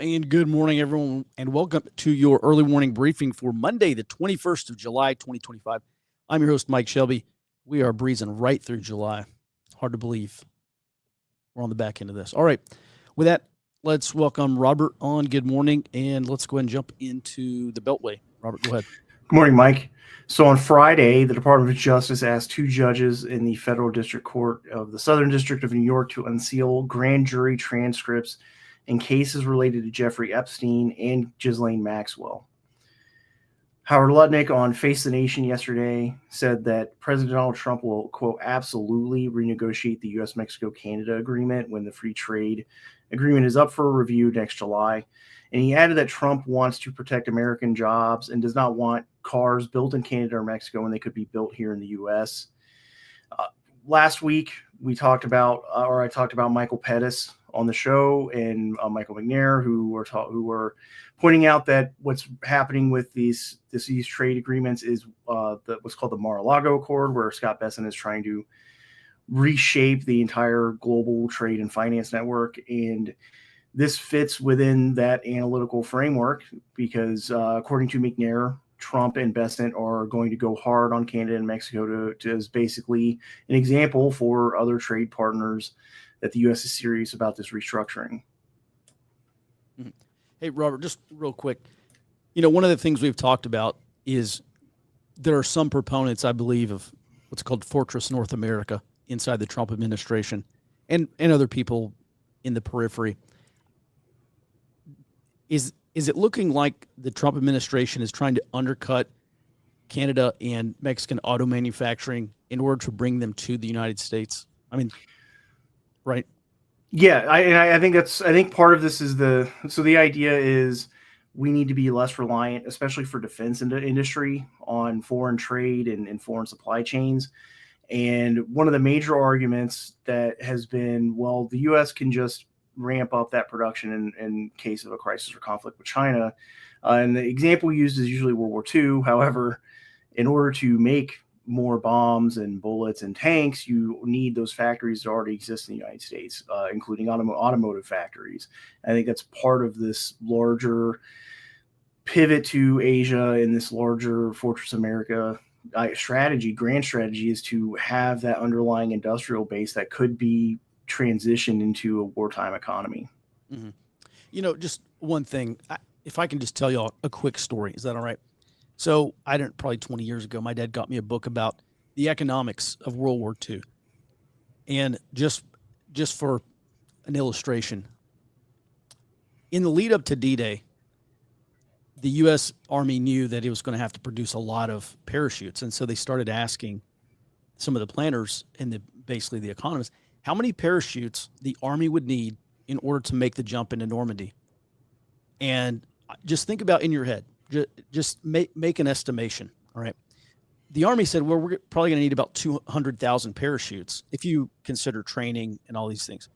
and good morning, everyone, and welcome to your early morning briefing for Monday, the 21st of July, 2025. I'm your host, Mike Shelby. We are breezing right through July. Hard to believe we're on the back end of this. All right, with that, let's welcome Robert on. Good morning, and let's go ahead and jump into the Beltway. Robert, go ahead. Good morning, Mike. So on Friday, the Department of Justice asked two judges in the Federal District Court of the Southern District of New York to unseal grand jury transcripts in cases related to Jeffrey Epstein and Ghislaine Maxwell. Howard Lutnick on Face the Nation yesterday said that President Donald Trump will, quote, absolutely renegotiate the U.S.-Mexico-Canada agreement when the free trade agreement is up for review next July. And he added that Trump wants to protect American jobs and does not want cars built in Canada or Mexico when they could be built here in the U.S. Last week, I talked about Michael Pettis on the show and Michael McNair, who were pointing out that what's happening with these trade agreements is what's called the Mar-a-Lago Accord, where Scott Bessent is trying to reshape the entire global trade and finance network. And this fits within that analytical framework because, according to McNair, Trump and Bessent are going to go hard on Canada and Mexico to as basically an example for other trade partners that the U.S. is serious about this restructuring. Hey, Robert, just real quick. One of the things we've talked about is there are some proponents, I believe, of what's called Fortress North America inside the Trump administration and other people in the periphery. Is it looking like the Trump administration is trying to undercut Canada and Mexican auto manufacturing in order to bring them to the United States? I mean, right? Yeah, I think part of this is the idea is we need to be less reliant, especially for defense industry, on foreign trade and foreign supply chains. And one of the major arguments that has been, well, the U.S. can just ramp up that production in case of a crisis or conflict with China. And the example used is usually World War II. However, in order to make more bombs and bullets and tanks, you need those factories that already exist in the United States, including automotive factories. I think that's part of this larger pivot to Asia and this larger Fortress America grand strategy is to have that underlying industrial base that could be transitioned into a wartime economy. Mm-hmm. Just one thing, if I can just tell y'all a quick story, is that all right? So probably 20 years ago, my dad got me a book about the economics of World War II. And just for an illustration, in the lead up to D-Day, the U.S. Army knew that it was going to have to produce a lot of parachutes. And so they started asking some of the planners and basically the economists, how many parachutes the Army would need in order to make the jump into Normandy. And just think about in your head, just make an estimation, all right? The Army said, well, we're probably going to need about 200,000 parachutes. If you consider training and all these things,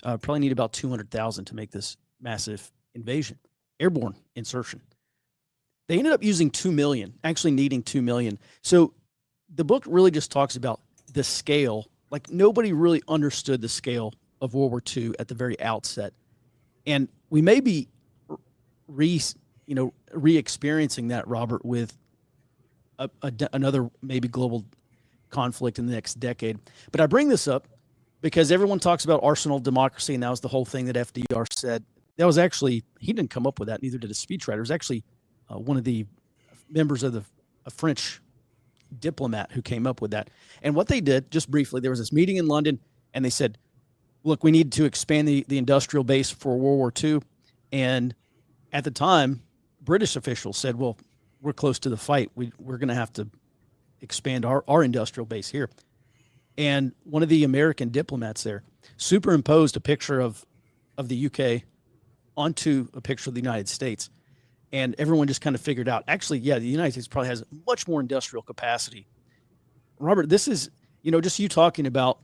probably need about 200,000 to make this massive invasion, airborne insertion. They ended up using 2 million, actually needing 2 million. So the book really just talks about the scale. Like nobody really understood the scale of World War II at the very outset. And we may be re-experiencing that, Robert, with another maybe global conflict in the next decade. But I bring this up because everyone talks about arsenal of democracy, and that was the whole thing that FDR said. That was actually, he didn't come up with that, neither did a speechwriter. It was actually one of the members of a French diplomat who came up with that. And what they did, just briefly, there was this meeting in London, and they said, look, we need to expand the industrial base for World War II. And at the time, British officials said, well, we're close to the fight. We're going to have to expand our industrial base here. And one of the American diplomats there superimposed a picture of the UK onto a picture of the United States. And everyone just kind of figured out, actually, yeah, the United States probably has much more industrial capacity. Robert, this is, just you talking about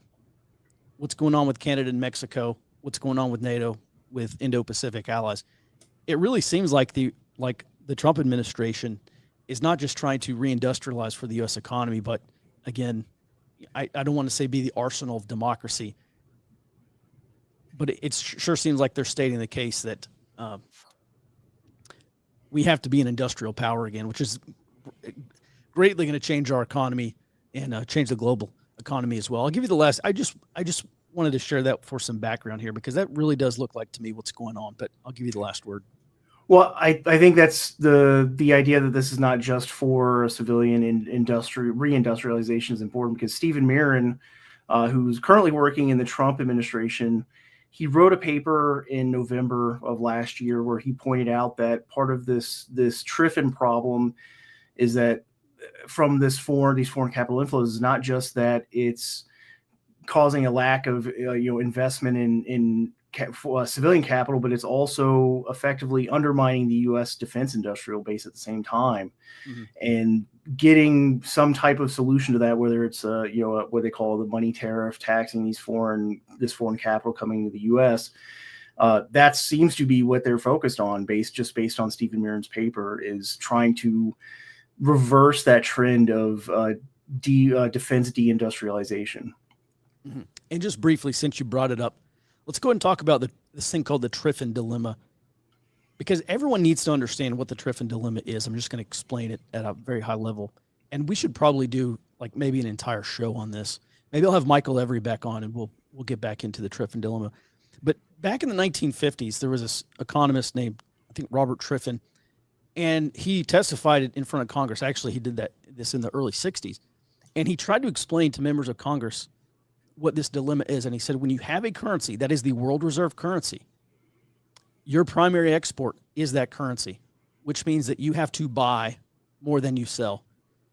what's going on with Canada and Mexico, what's going on with NATO, with Indo-Pacific allies. It really seems like the Trump administration is not just trying to reindustrialize for the U.S. economy, but again, I don't want to say be the arsenal of democracy, but it sure seems like they're stating the case that we have to be an industrial power again, which is greatly going to change our economy and change the global economy as well. I'll give you the last. I just wanted to share that for some background here because that really does look like to me what's going on. But I'll give you the last word. Well, I think that's the idea that this is not just for civilian reindustrialization is important because Stephen Mirren, who's currently working in the Trump administration, he wrote a paper in November of last year where he pointed out that part of this Triffin problem is that from these foreign capital inflows is not just that it's causing a lack of investment in civilian capital, but it's also effectively undermining the U.S. defense industrial base at the same time. Mm-hmm. And getting some type of solution to that, whether it's what they call the money tariff, taxing this foreign capital coming to the U.S., that seems to be what they're focused on, based on Stephen Mirren's paper, is trying to reverse that trend of defense deindustrialization. Mm-hmm. And just briefly, since you brought it up, let's go ahead and talk about this thing called the Triffin dilemma, because everyone needs to understand what the Triffin dilemma is. I'm just going to explain it at a very high level, and we should probably do like maybe an entire show on this. Maybe I'll have Michael Every back on, and we'll get back into the Triffin dilemma. But back in the 1950s, there was this economist named, I think, Robert Triffin, and he testified in front of Congress. Actually, he did this in the early 60s, and he tried to explain to members of Congress what this dilemma is. And he said, when you have a currency that is the world reserve currency, your primary export is that currency, which means that you have to buy more than you sell.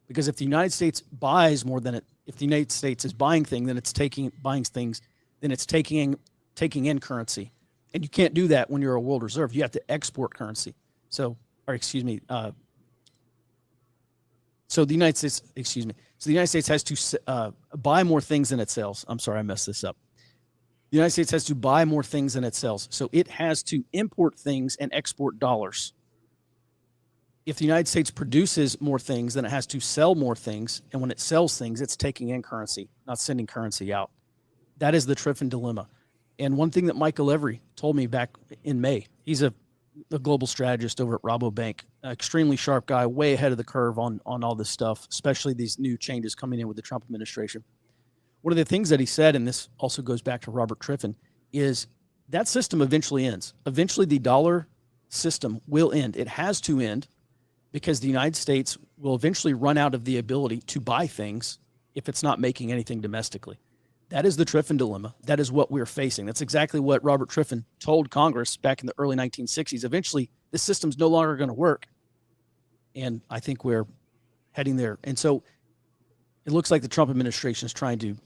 Because if the United States buys more than if the United States is buying things, then it's taking in currency. And you can't do that when you're a world reserve. You have to export currency. So the United States has to buy more things than it sells. I'm sorry, I messed this up. The United States has to buy more things than it sells. So it has to import things and export dollars. If the United States produces more things, then it has to sell more things. And when it sells things, it's taking in currency, not sending currency out. That is the Triffin dilemma. And one thing that Michael Every told me back in May, he's a global strategist over at Rabobank, extremely sharp guy, way ahead of the curve on all this stuff, especially these new changes coming in with the Trump administration. One of the things that he said, and this also goes back to Robert Triffin, is that system eventually ends. Eventually the dollar system will end. It has to end because the United States will eventually run out of the ability to buy things if it's not making anything domestically. That is the Triffin dilemma. That is what we're facing. That's exactly what Robert Triffin told Congress back in the early 1960s. Eventually, this system's no longer going to work. And I think we're heading there. And so it looks like the Trump administration is trying to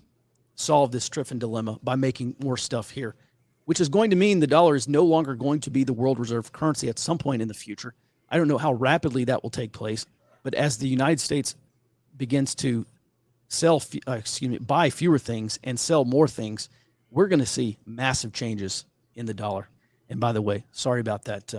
solve this Triffin dilemma by making more stuff here, which is going to mean the dollar is no longer going to be the world reserve currency at some point in the future. I don't know how rapidly that will take place, but as the United States begins to buy fewer things and sell more things, we're going to see massive changes in the dollar. And by the way, sorry about that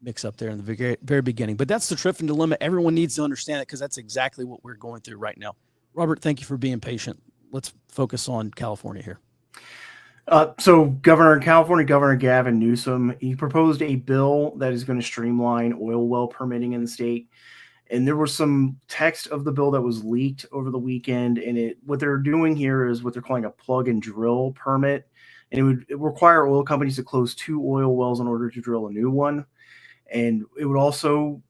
mix up there in the very, very beginning, but that's the Triffin dilemma. Everyone needs to understand it because that's exactly what we're going through right now. Robert, thank you for being patient. Let's focus on California here. So California Governor Gavin Newsom, he proposed a bill that is going to streamline oil well permitting in the state. And there was some text of the bill that was leaked over the weekend. And what they're doing here is what they're calling a plug and drill permit. And it would require oil companies to close 2 oil wells in order to drill a new one. And it would also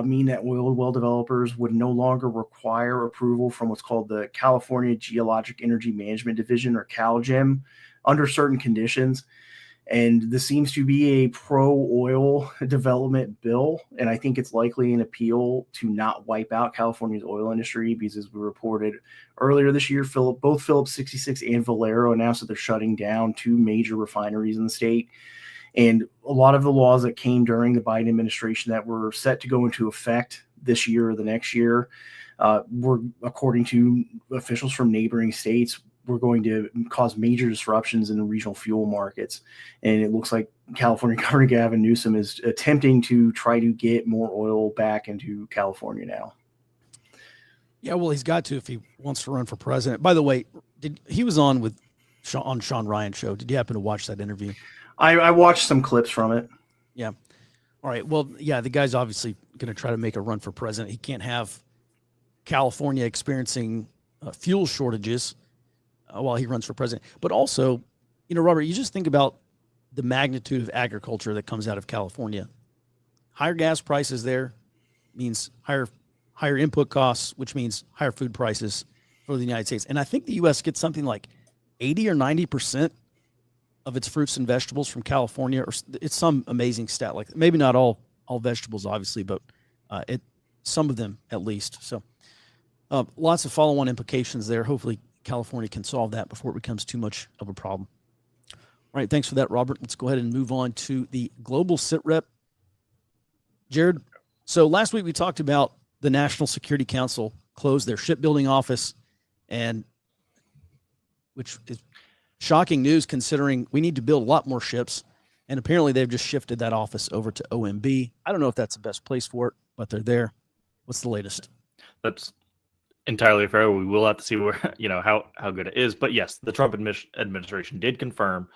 mean that oil well developers would no longer require approval from what's called the California Geologic Energy Management Division, or CalGEM, under certain conditions. And this seems to be a pro-oil development bill. And I think it's likely an appeal to not wipe out California's oil industry, because as we reported earlier this year, both Phillips 66 and Valero announced that they're shutting down 2 major refineries in the state. And a lot of the laws that came during the Biden administration that were set to go into effect this year or the next year were, according to officials from neighboring states, were going to cause major disruptions in the regional fuel markets. And it looks like California Governor Gavin Newsom is attempting to try to get more oil back into California now. Yeah, well, he's got to if he wants to run for president. By the way, he was on Sean Ryan's show. Did you happen to watch that interview? I watched some clips from it. Yeah. All right. Well, yeah, the guy's obviously going to try to make a run for president. He can't have California experiencing fuel shortages while he runs for president. But also, Robert, you just think about the magnitude of agriculture that comes out of California. Higher gas prices there means higher input costs, which means higher food prices for the United States. And I think the U.S. gets something like 80 or 90% of its fruits and vegetables from California, or it's some amazing stat. Like maybe not all vegetables, obviously, but some of them at least. So lots of follow-on implications there. Hopefully, California can solve that before it becomes too much of a problem. All right, thanks for that, Robert. Let's go ahead and move on to the global sit rep. Jared, so last week we talked about the National Security Council closed their shipbuilding office, and which is shocking news considering we need to build a lot more ships. And apparently they've just shifted that office over to OMB. I don't know if that's the best place for it, but they're there. What's the latest? That's entirely fair. We will have to see where, how good it is. But yes, the Trump administration did confirm,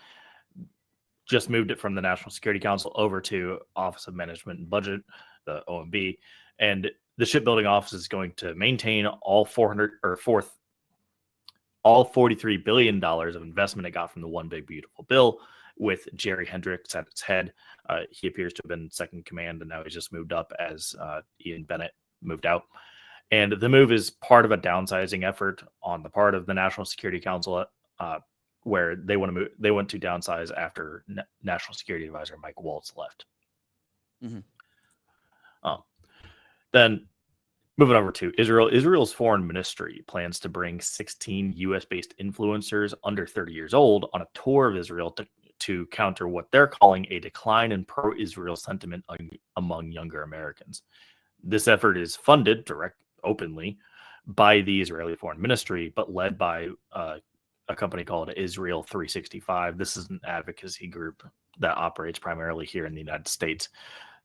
just moved it from the National Security Council over to Office of Management and Budget, the OMB. And the shipbuilding office is going to maintain all $43 billion of investment it got from the One Big Beautiful Bill, with Jerry Hendricks at its head. He appears to have been second in command, and now he's just moved up as Ian Bennett moved out. And the move is part of a downsizing effort on the part of the National Security Council, where they want to downsize after National Security Advisor Mike Waltz left. Mm-hmm. Then moving over to Israel, Israel's foreign ministry plans to bring 16 U.S.-based influencers under 30 years old on a tour of Israel to counter what they're calling a decline in pro-Israel sentiment among younger Americans. This effort is funded openly by the Israeli foreign ministry, but led by a company called Israel 365. This is an advocacy group that operates primarily here in the United States.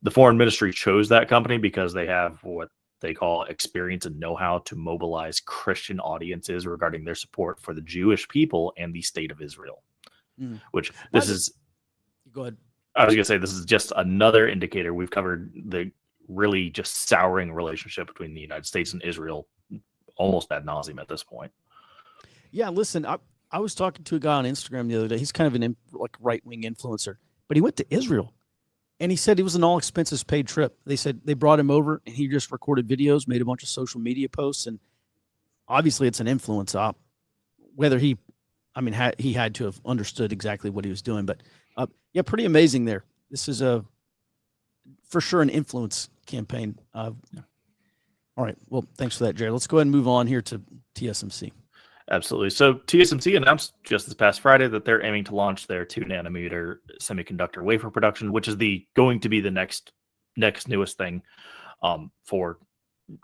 The foreign ministry chose that company because they have what they call experience and know-how to mobilize Christian audiences regarding their support for the Jewish people and the state of Israel. Which this is. Go ahead. I was going to say this is just another indicator. We've covered the really just souring relationship between the United States and Israel almost ad nauseum at this point. Yeah, listen, I was talking to a guy on Instagram the other day. He's kind of an right-wing influencer, but he went to Israel. And he said it was an all-expenses paid trip. They said they brought him over, and he just recorded videos, made a bunch of social media posts, and obviously it's an influence op. Whether he had to have understood exactly what he was doing, but yeah, pretty amazing there. This is for sure an influence campaign. All right, well, thanks for that, Jared. Let's go ahead and move on here to TSMC. Absolutely. So TSMC announced just this past Friday that they're aiming to launch their 2-nanometer semiconductor wafer production, which is going to be the next newest thing for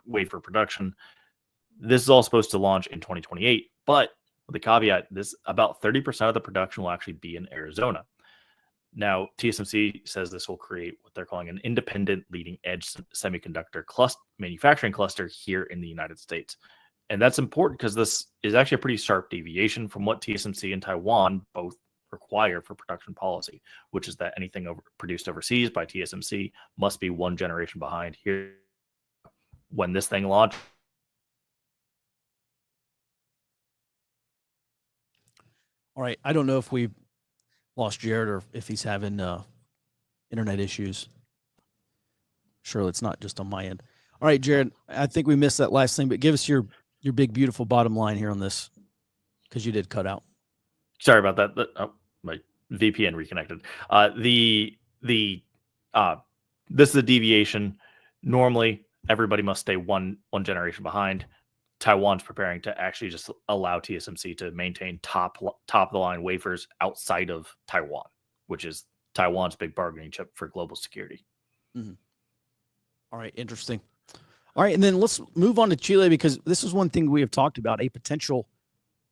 wafer production. This is all supposed to launch in 2028, but with the caveat, about 30% of the production will actually be in Arizona. Now, TSMC says this will create what they're calling an independent leading edge semiconductor manufacturing cluster here in the United States. And that's important because this is actually a pretty sharp deviation from what TSMC and Taiwan both require for production policy, which is that anything produced overseas by TSMC must be one generation behind here when this thing launched. All right. I don't know if we lost Jared or if he's having internet issues. Surely it's not just on my end. All right, Jared, I think we missed that last thing, but give us your big, beautiful bottom line here on this, because you did cut out. Sorry about that. My VPN reconnected. This is a deviation. Normally, everybody must stay one generation behind. Taiwan's preparing to actually just allow TSMC to maintain top of the line wafers outside of Taiwan, which is Taiwan's big bargaining chip for global security. Mm-hmm. All right, interesting. All right, and then let's move on to Chile, because this is one thing we have talked about, a potential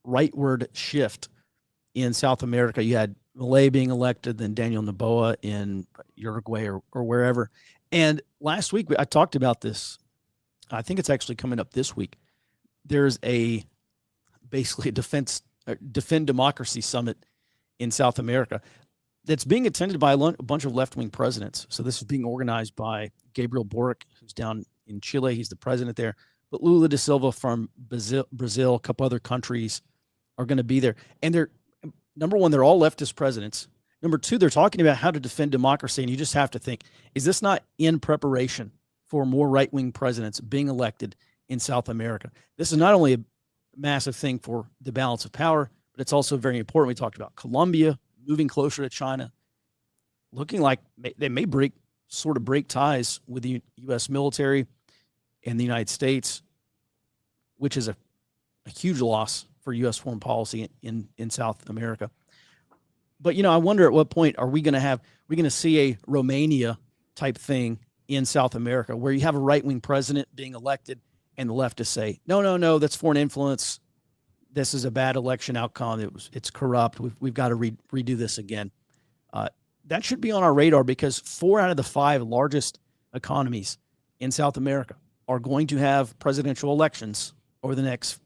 rightward shift in South America. You had Milei being elected, then Daniel Noboa in Uruguay or wherever. And last week, I talked about this. I think it's actually coming up this week. There's basically a defend democracy summit in South America. that's being attended by a bunch of left-wing presidents. So this is being organized by Gabriel Boric, who's down in Chile. He's the president there. But Lula da Silva from Brazil, a couple other countries are going to be there. And they're, number one, they're all leftist presidents. Number two, they're talking about how to defend democracy. And you just have to think, is this not in preparation for more right-wing presidents being elected in South America? This is not only a massive thing for the balance of power, but it's also very important. We talked about Colombia moving closer to China, looking like they may break ties with the U.S. military and the United States, which is a huge loss for U.S. foreign policy in South America. But, I wonder at what point are we going to see a Romania type thing in South America where you have a right-wing president being elected and the leftists say, no, that's foreign influence. This is a bad election outcome. It's corrupt. We've got to redo this again. That should be on our radar because 4 out of the 5 largest economies in South America are going to have presidential elections over the next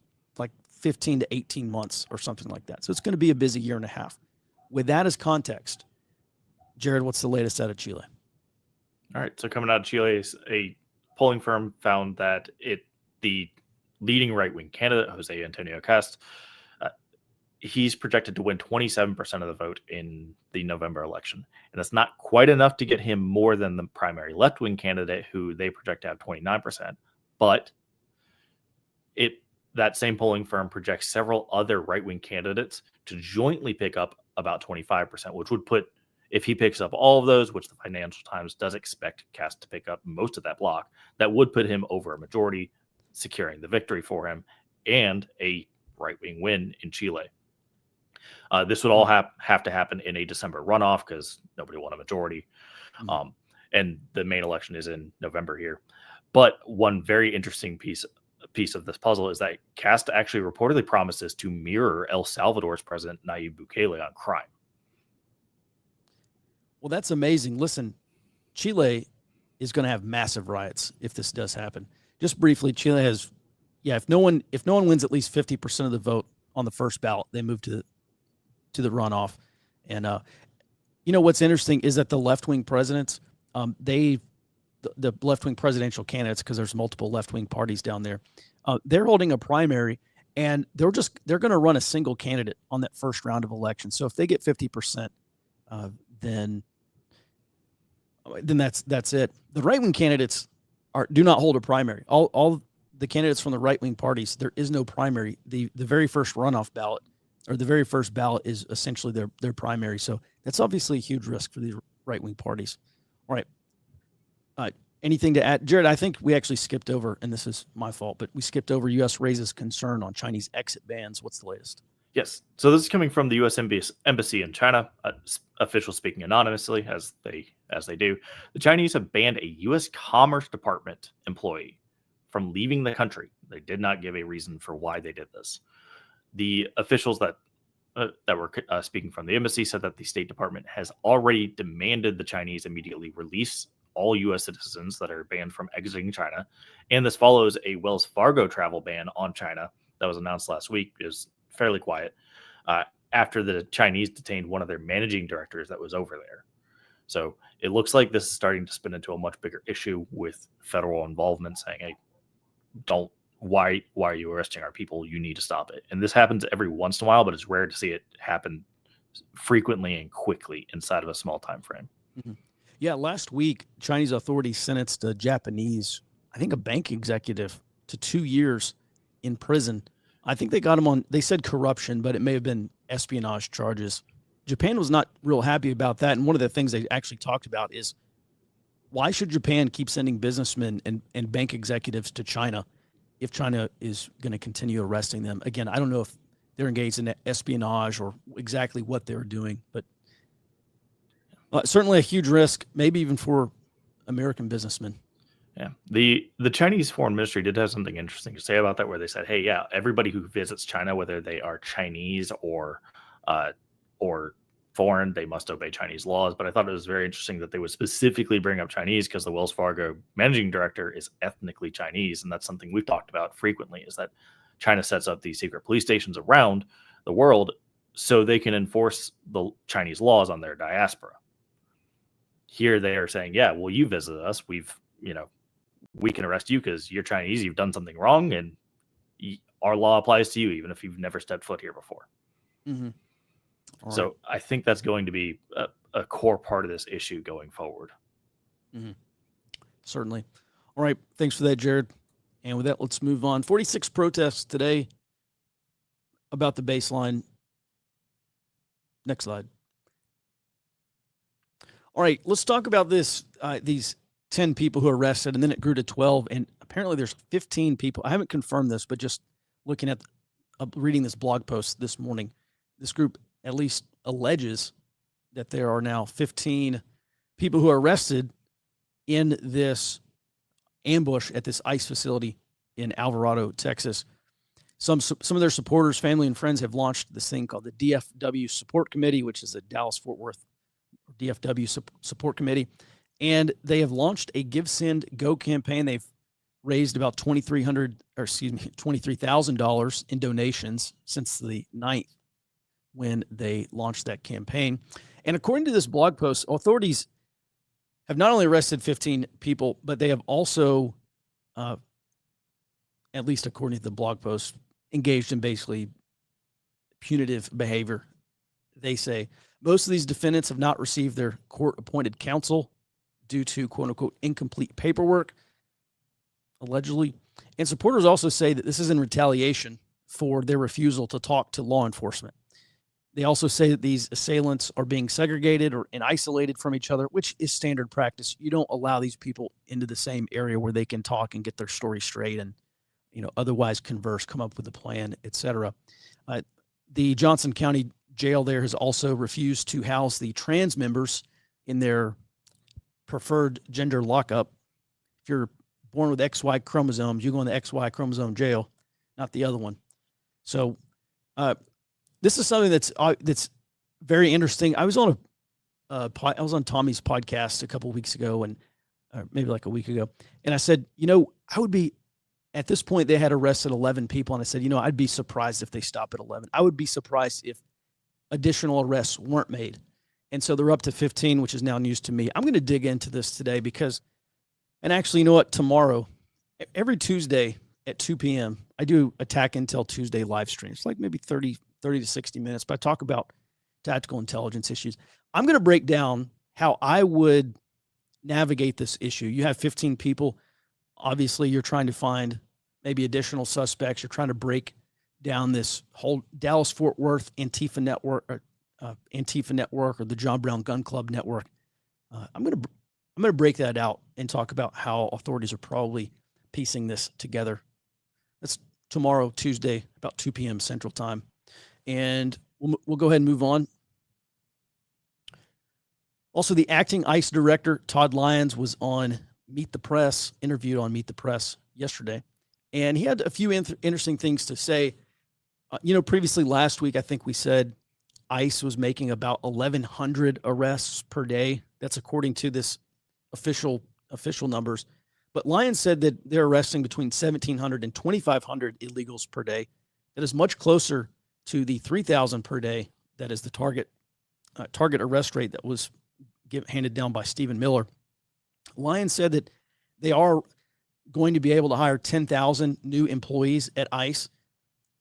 15 to 18 months or something like that. So it's going to be a busy year and a half. With that as context, Jared, what's the latest out of Chile? All right. So coming out of Chile, a polling firm found that the leading right-wing candidate, Jose Antonio Cast, he's projected to win 27% of the vote in the November election. And that's not quite enough to get him more than the primary left-wing candidate, who they project to have 29%. But that same polling firm projects several other right-wing candidates to jointly pick up about 25%, which would put, if he picks up all of those, which the Financial Times does expect Cast to pick up most of that block, that would put him over a majority, securing the victory for him and a right-wing win in Chile. This would all have to happen in a December runoff because nobody won a majority. And the main election is in November here. But one very interesting piece of this puzzle is that Cast actually reportedly promises to mirror El Salvador's president Nayib Bukele on crime. Well, that's amazing. Listen, Chile is going to have massive riots if this does happen. Just briefly, Chile has, if no one wins at least 50% of the vote on the first ballot, they move to the runoff. And what's interesting is that the left-wing presidents, the left-wing presidential candidates, because there's multiple left-wing parties down there, they're holding a primary, and they're going to run a single candidate on that first round of elections. So if they get 50%, then that's it. The right-wing candidates do not hold a primary. All the candidates from the right-wing parties, there is no primary. The very first runoff ballot, or the very first ballot, is essentially their primary. So that's obviously a huge risk for these right-wing parties. All right. Anything to add? Jared, I think we actually skipped over, and this is my fault, but we skipped over U.S. raises concern on Chinese exit bans. What's the latest? Yes. So this is coming from the U.S. Embassy in China. Officials speaking anonymously, as they do. The Chinese have banned a U.S. Commerce Department employee from leaving the country. They did not give a reason for why they did this. The officials that were speaking from the embassy said that the State Department has already demanded the Chinese immediately release all U.S. citizens that are banned from exiting China. And this follows a Wells Fargo travel ban on China that was announced last week. It was fairly quiet after the Chinese detained one of their managing directors that was over there. So it looks like this is starting to spin into a much bigger issue with federal involvement, saying, hey, why are you arresting our people? You need to stop it. And this happens every once in a while, but it's rare to see it happen frequently and quickly inside of a small time frame. Mm-hmm. Yeah, last week, Chinese authorities sentenced a Japanese, I think a bank executive, to 2 years in prison. I think they got him on, they said corruption, but it may have been espionage charges. Japan was not real happy about that. And one of the things they actually talked about is, why should Japan keep sending businessmen and bank executives to China if China is going to continue arresting them? Again, I don't know if they're engaged in espionage or exactly what they're doing, but certainly a huge risk, maybe even for American businessmen. Yeah. The Chinese Foreign Ministry did have something interesting to say about that, where they said, hey, yeah, everybody who visits China, whether they are Chinese or foreign, they must obey Chinese laws. But I thought it was very interesting that they would specifically bring up Chinese because the Wells Fargo managing director is ethnically Chinese. And that's something we've talked about frequently, is that China sets up these secret police stations around the world so they can enforce the Chinese laws on their diaspora. Here they are saying, yeah, well, you visited us. We can arrest you because you're Chinese. You've done something wrong, and our law applies to you, even if you've never stepped foot here before. Mm-hmm. So Right. I think that's going to be a core part of this issue going forward. Mm-hmm. Certainly. All right. Thanks for that, Jared. And with that, let's move on. 46 protests today about the baseline. Next slide. All right, let's talk about this. These 10 people who are arrested, and then it grew to 12. And apparently there's 15 people. I haven't confirmed this, but just looking at reading this blog post this morning, this group at least alleges that there are now 15 people who are arrested in this ambush at this ICE facility in Alvarado, Texas. Some of their supporters, family, and friends have launched this thing called the DFW Support Committee, which is the Dallas-Fort Worth DFW Support Committee. And they have launched a Give, Send, Go campaign. They've raised about $23,000 in donations since the 9th when they launched that campaign. And according to this blog post, authorities have not only arrested 15 people, but they have also, at least according to the blog post, engaged in basically punitive behavior. They say most of these defendants have not received their court-appointed counsel due to quote-unquote incomplete paperwork, allegedly. And supporters also say that this is in retaliation for their refusal to talk to law enforcement. They also say that these assailants are being segregated and isolated from each other, which is standard practice. You don't allow these people into the same area where they can talk and get their story straight and otherwise converse, come up with a plan, etc. The Johnson County Jail there has also refused to house the trans members in their preferred gender lockup. If you're born with XY chromosomes, you go in the XY chromosome jail, not the other one. So this is something that's very interesting. I was on Tommy's podcast a couple of weeks ago, and maybe like a week ago, and I said, I would be. At this point, they had arrested 11 people, and I said, I'd be surprised if they stop at 11. I would be surprised if additional arrests weren't made. And so they're up to 15, which is now news to me. I'm going to dig into this today because, and actually, you know what? Tomorrow, every Tuesday at 2 p.m., I do Attack Intel Tuesday live stream. It's like maybe 30 to 60 minutes, but I talk about tactical intelligence issues. I'm going to break down how I would navigate this issue. You have 15 people. Obviously, you're trying to find maybe additional suspects. You're trying to break down this whole Dallas-Fort Worth Antifa network, or the John Brown Gun Club network. I'm gonna break that out and talk about how authorities are probably piecing this together. That's tomorrow, Tuesday, about 2 p.m. Central Time, and we'll go ahead and move on. Also, the acting ICE director Todd Lyons was on Meet the Press, interviewed on Meet the Press yesterday, and he had a few interesting things to say. Previously last week, I think we said ICE was making about 1,100 arrests per day. That's according to this official numbers. But Lyons said that they're arresting between 1,700 and 2,500 illegals per day. That is much closer to the 3,000 per day. That is the target arrest rate that was handed down by Stephen Miller. Lyons said that they are going to be able to hire 10,000 new employees at ICE.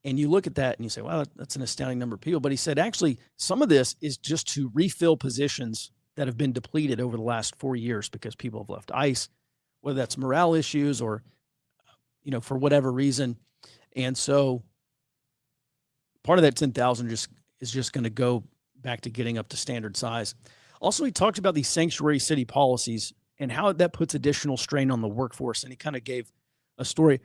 And you look at that and you say, wow, that's an astounding number of people. But he said, actually, some of this is just to refill positions that have been depleted over the last 4 years because people have left ICE, whether that's morale issues or, for whatever reason. And so part of that 10,000 is just going to go back to getting up to standard size. Also, he talked about these sanctuary city policies and how that puts additional strain on the workforce. And he kind of gave a story.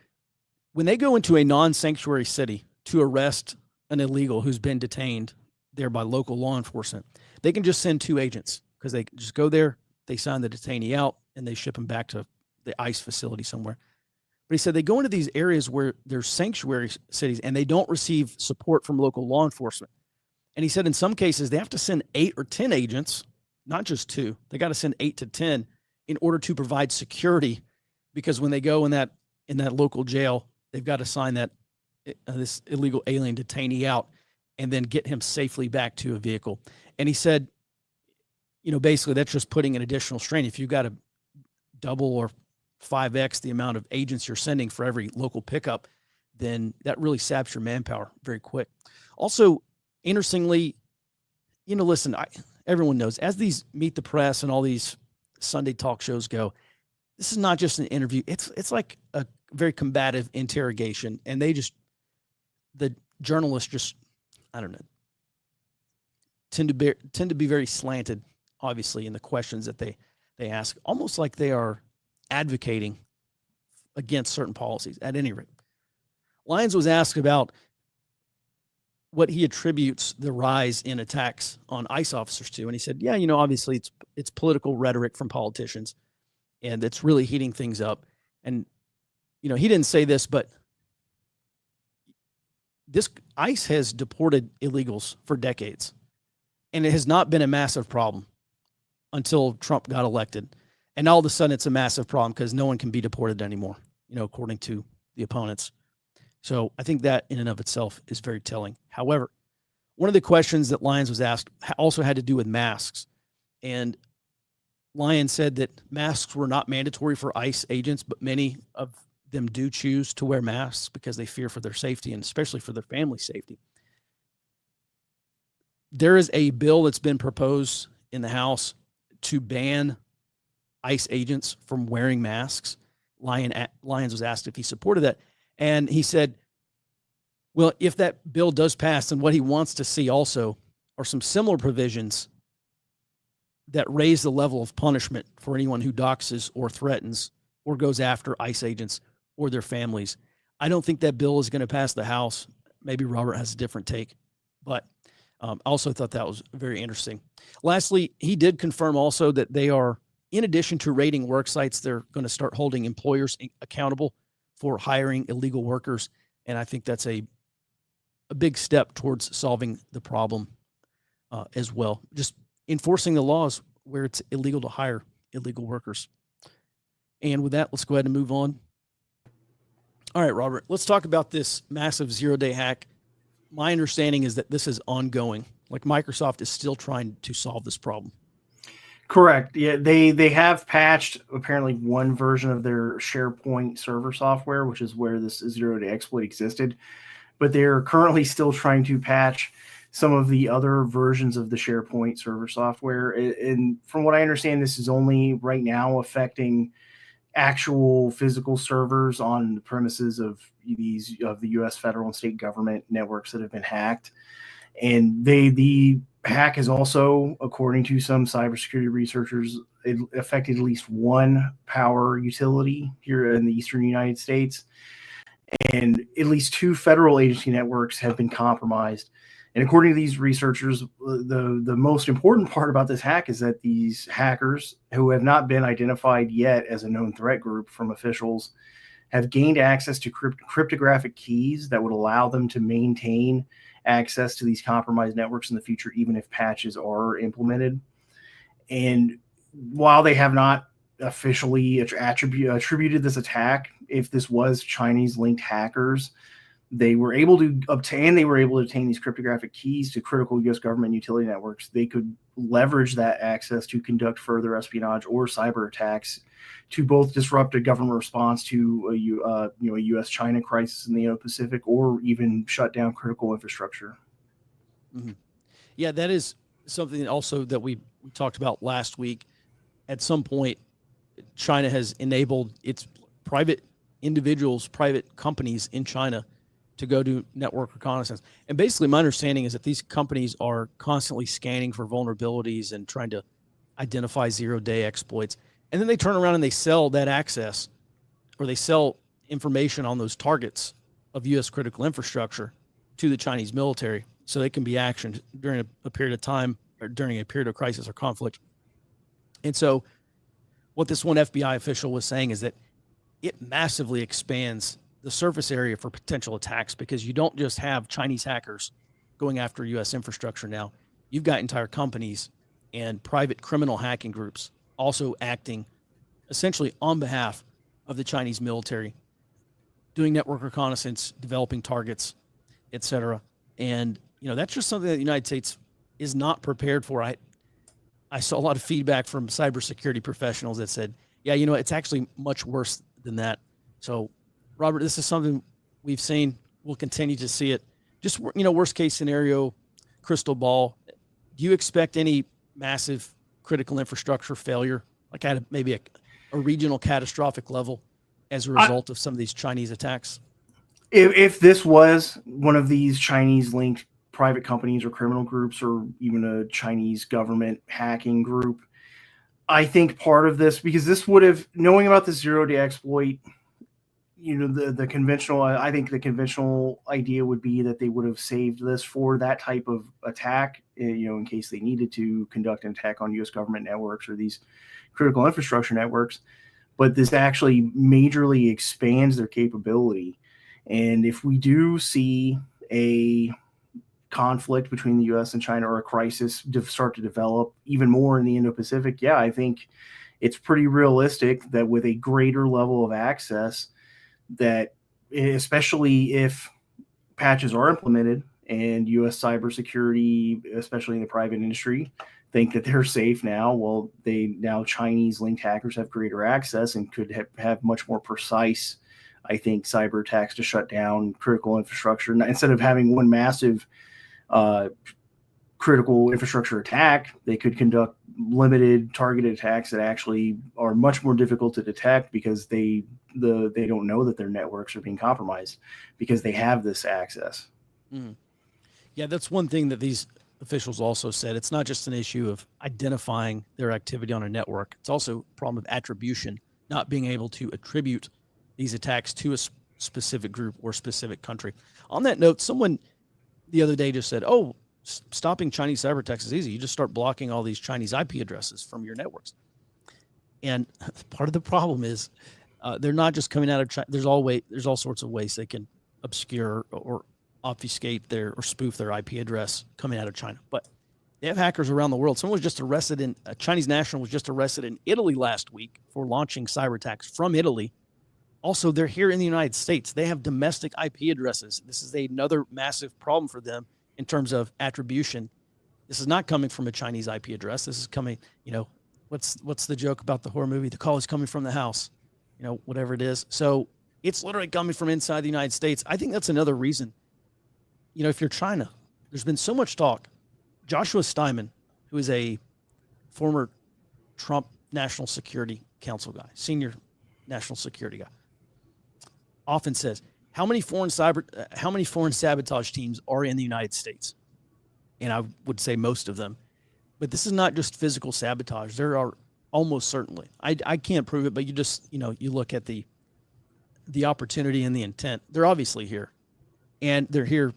When they go into a non-sanctuary city to arrest an illegal who's been detained there by local law enforcement, they can just send 2 agents because they just go there, they sign the detainee out, and they ship him back to the ICE facility somewhere. But he said they go into these areas where there's sanctuary cities and they don't receive support from local law enforcement. And he said in some cases they have to send 8 or 10 agents, not just 2. They got to send 8 to 10 in order to provide security, because when they go in that local jail, they've got to sign that this illegal alien detainee out. and then get him safely back to a vehicle. And he said, basically that's just putting an additional strain. If you've got to double or 5x the amount of agents you're sending for every local pickup, then that really saps your manpower very quick. Also, interestingly, listen, everyone knows as these Meet the Press and all these Sunday talk shows go, this is not just an interview. It's like a very combative interrogation. And the journalists just, I don't know, tend to be very slanted, obviously, in the questions that they ask, almost like they are advocating against certain policies. At any rate, Lyons was asked about what he attributes the rise in attacks on ICE officers to, and he said, "Yeah, obviously it's political rhetoric from politicians, and it's really heating things up." And he didn't say this, but this ICE has deported illegals for decades, and it has not been a massive problem until Trump got elected. And all of a sudden it's a massive problem because no one can be deported anymore, according to the opponents. So I think that in and of itself is very telling. However, one of the questions that Lyons was asked also had to do with masks. And Lyons said that masks were not mandatory for ICE agents, but many of them do choose to wear masks because they fear for their safety and especially for their family's safety. There is a bill that's been proposed in the House to ban ICE agents from wearing masks. Lyons was asked if he supported that. And he said, well, if that bill does pass, then what he wants to see also are some similar provisions that raise the level of punishment for anyone who doxes or threatens or goes after ICE agents or their families. I don't think that bill is going to pass the House. Maybe Robert has a different take, but I also thought that was very interesting. Lastly, he did confirm also that they are, in addition to raiding work sites, they're going to start holding employers accountable for hiring illegal workers. And I think that's a big step towards solving the problem as well. Just enforcing the laws where it's illegal to hire illegal workers. And with that, let's go ahead and move on. All right, Robert, let's talk about this massive ZeroDay hack. My understanding is that this is ongoing. Like Microsoft is still trying to solve this problem. Correct. Yeah, they have patched apparently one version of their SharePoint server software, which is where this ZeroDay exploit existed. But they're currently still trying to patch some of the other versions of the SharePoint server software. And from what I understand, this is only right now affecting actual physical servers on the premises of the U.S. federal and state government networks that have been hacked. And the hack is also, according to some cybersecurity researchers, it affected at least one power utility here in the eastern United States. And at least two federal agency networks have been compromised. And according to these researchers, the most important part about this hack is that these hackers, who have not been identified yet as a known threat group from officials, have gained access to cryptographic keys that would allow them to maintain access to these compromised networks in the future, even if patches are implemented. And while they have not officially attributed this attack, if this was Chinese linked hackers, they were able to obtain these cryptographic keys to critical U.S. government utility networks. They could leverage that access to conduct further espionage or cyber attacks to both disrupt a government response to a U.S.-China crisis in the Indo-Pacific, or even shut down critical infrastructure. Mm-hmm. Yeah, that is something also that we talked about last week. At some point, China has enabled its private individuals, private companies in China to go do network reconnaissance. And basically my understanding is that these companies are constantly scanning for vulnerabilities and trying to identify zero-day exploits. And then they turn around and they sell that access, or they sell information on those targets of U.S. critical infrastructure to the Chinese military so they can be actioned during a period of time, or during a period of crisis or conflict. And so what this one FBI official was saying is that it massively expands the surface area for potential attacks, because you don't just have Chinese hackers going after U.S. infrastructure now. You've got entire companies and private criminal hacking groups also acting essentially on behalf of the Chinese military, doing network reconnaissance, developing targets, etc. And that's just something that the United States is not prepared for. I saw a lot of feedback from cybersecurity professionals that said, yeah, it's actually much worse than that. So, Robert, this is something we've seen. We'll continue to see it. Just, worst case scenario, crystal ball. Do you expect any massive critical infrastructure failure, like at maybe a regional catastrophic level as a result of some of these Chinese attacks? If this was one of these Chinese-linked private companies or criminal groups or even a Chinese government hacking group, I think part of this, because this would have, knowing about the zero-day exploit, the conventional, I think the conventional idea would be that they would have saved this for that type of attack, in case they needed to conduct an attack on U.S. government networks or these critical infrastructure networks. But this actually majorly expands their capability. And if we do see a conflict between the U.S. and China, or a crisis start to develop even more in the Indo-Pacific, I think it's pretty realistic that with a greater level of access, that especially if patches are implemented and U.S. cybersecurity, especially in the private industry, think that they're safe now, well, now Chinese-linked hackers have greater access and could have much more precise, I think, cyber attacks to shut down critical infrastructure. Instead of having one massive critical infrastructure attack, they could conduct limited targeted attacks that actually are much more difficult to detect because they don't know that their networks are being compromised because they have this access. Mm. Yeah, that's one thing that these officials also said. It's not just an issue of identifying their activity on a network. It's also a problem of attribution, not being able to attribute these attacks to a specific group or specific country. On that note, someone the other day just said, oh, stopping Chinese cyber attacks is easy. You just start blocking all these Chinese IP addresses from your networks. And part of the problem is they're not just coming out of China. There's all sorts of ways they can obscure or obfuscate or spoof their IP address coming out of China. But they have hackers around the world. Someone was just arrested a Chinese national was just arrested in Italy last week for launching cyber attacks from Italy. Also, they're here in the United States. They have domestic IP addresses. This is another massive problem for them in terms of attribution. This is not coming from a Chinese IP address. This is coming, what's the joke about the horror movie? The call is coming from the house, whatever it is. So it's literally coming from inside the United States. I think that's another reason. If you're China, there's been so much talk. Joshua Steinman, who is a former Trump National Security Council guy, senior national security guy, often says, how many foreign sabotage teams are in the United States? And I would say most of them. But this is not just physical sabotage. There are almost certainly. I can't prove it, but you just, you look at the opportunity and the intent. They're obviously here. And they're here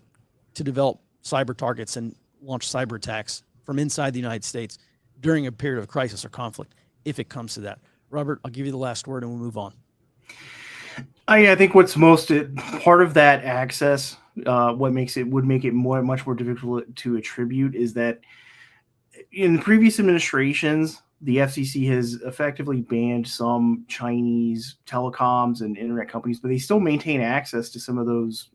to develop cyber targets and launch cyber attacks from inside the United States during a period of crisis or conflict, if it comes to that. Robert, I'll give you the last word and we'll move on. I think what's most part of that access, what would make it much more difficult to attribute, is that in previous administrations, the FCC has effectively banned some Chinese telecoms and internet companies, but they still maintain access to some of those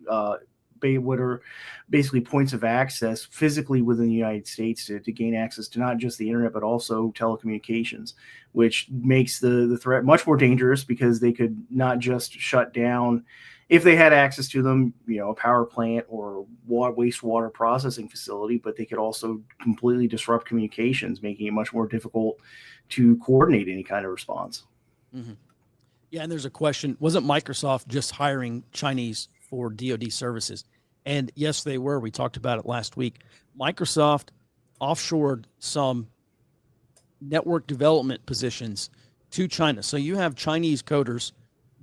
what are basically points of access physically within the United States to gain access to not just the internet, but also telecommunications, which makes the threat much more dangerous because they could not just shut down, if they had access to them, a power plant or wastewater processing facility, but they could also completely disrupt communications, making it much more difficult to coordinate any kind of response. Mm-hmm. Yeah, and there's a question, wasn't Microsoft just hiring Chinese for DoD services? And yes, they were. We talked about it last week. Microsoft offshored some network development positions to China. So you have Chinese coders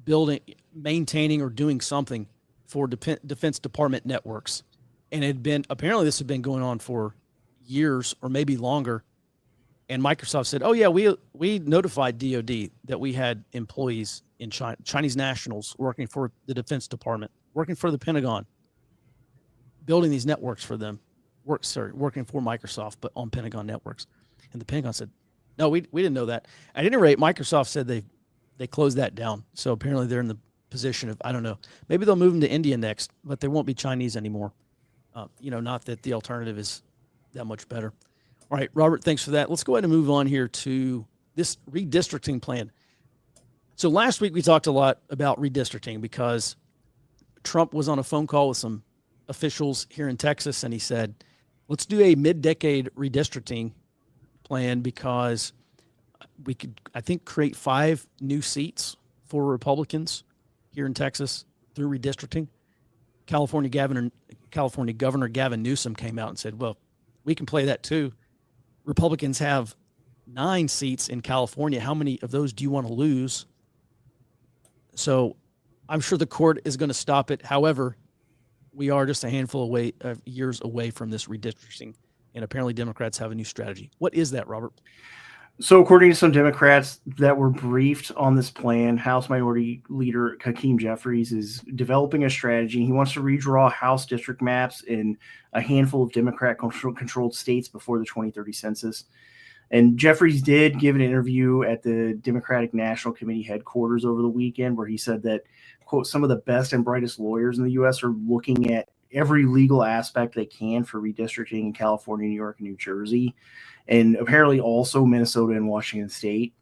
building, maintaining, or doing something for Defense Department networks. And apparently this had been going on for years or maybe longer. And Microsoft said, oh yeah, we notified DoD that we had employees in China, Chinese nationals working for the Defense Department, working for the Pentagon, building these networks for them, working for Microsoft, but on Pentagon networks. And the Pentagon said, no, we didn't know that. At any rate, Microsoft said they closed that down. So apparently they're in the position of, I don't know, maybe they'll move them to India next, but they won't be Chinese anymore. Not that the alternative is that much better. All right, Robert, thanks for that. Let's go ahead and move on here to this redistricting plan. So last week we talked a lot about redistricting because Trump was on a phone call with some officials here in Texas, and he said, let's do a mid-decade redistricting plan because we could, I think, create 5 new seats for Republicans here in Texas through redistricting. California Governor Gavin Newsom came out and said, well, we can play that too. Republicans have 9 seats in California. How many of those do you want to lose? So I'm sure the court is going to stop it. However, we are just a handful of years away from this redistricting, and apparently Democrats have a new strategy. What is that, Robert? So according to some Democrats that were briefed on this plan, House Minority Leader Hakeem Jeffries is developing a strategy. He wants to redraw House district maps in a handful of Democrat-controlled states before the 2030 census. And Jeffries did give an interview at the Democratic National Committee headquarters over the weekend where he said that, quote, some of the best and brightest lawyers in the U.S. are looking at every legal aspect they can for redistricting in California, New York, and New Jersey, and apparently also Minnesota and Washington State.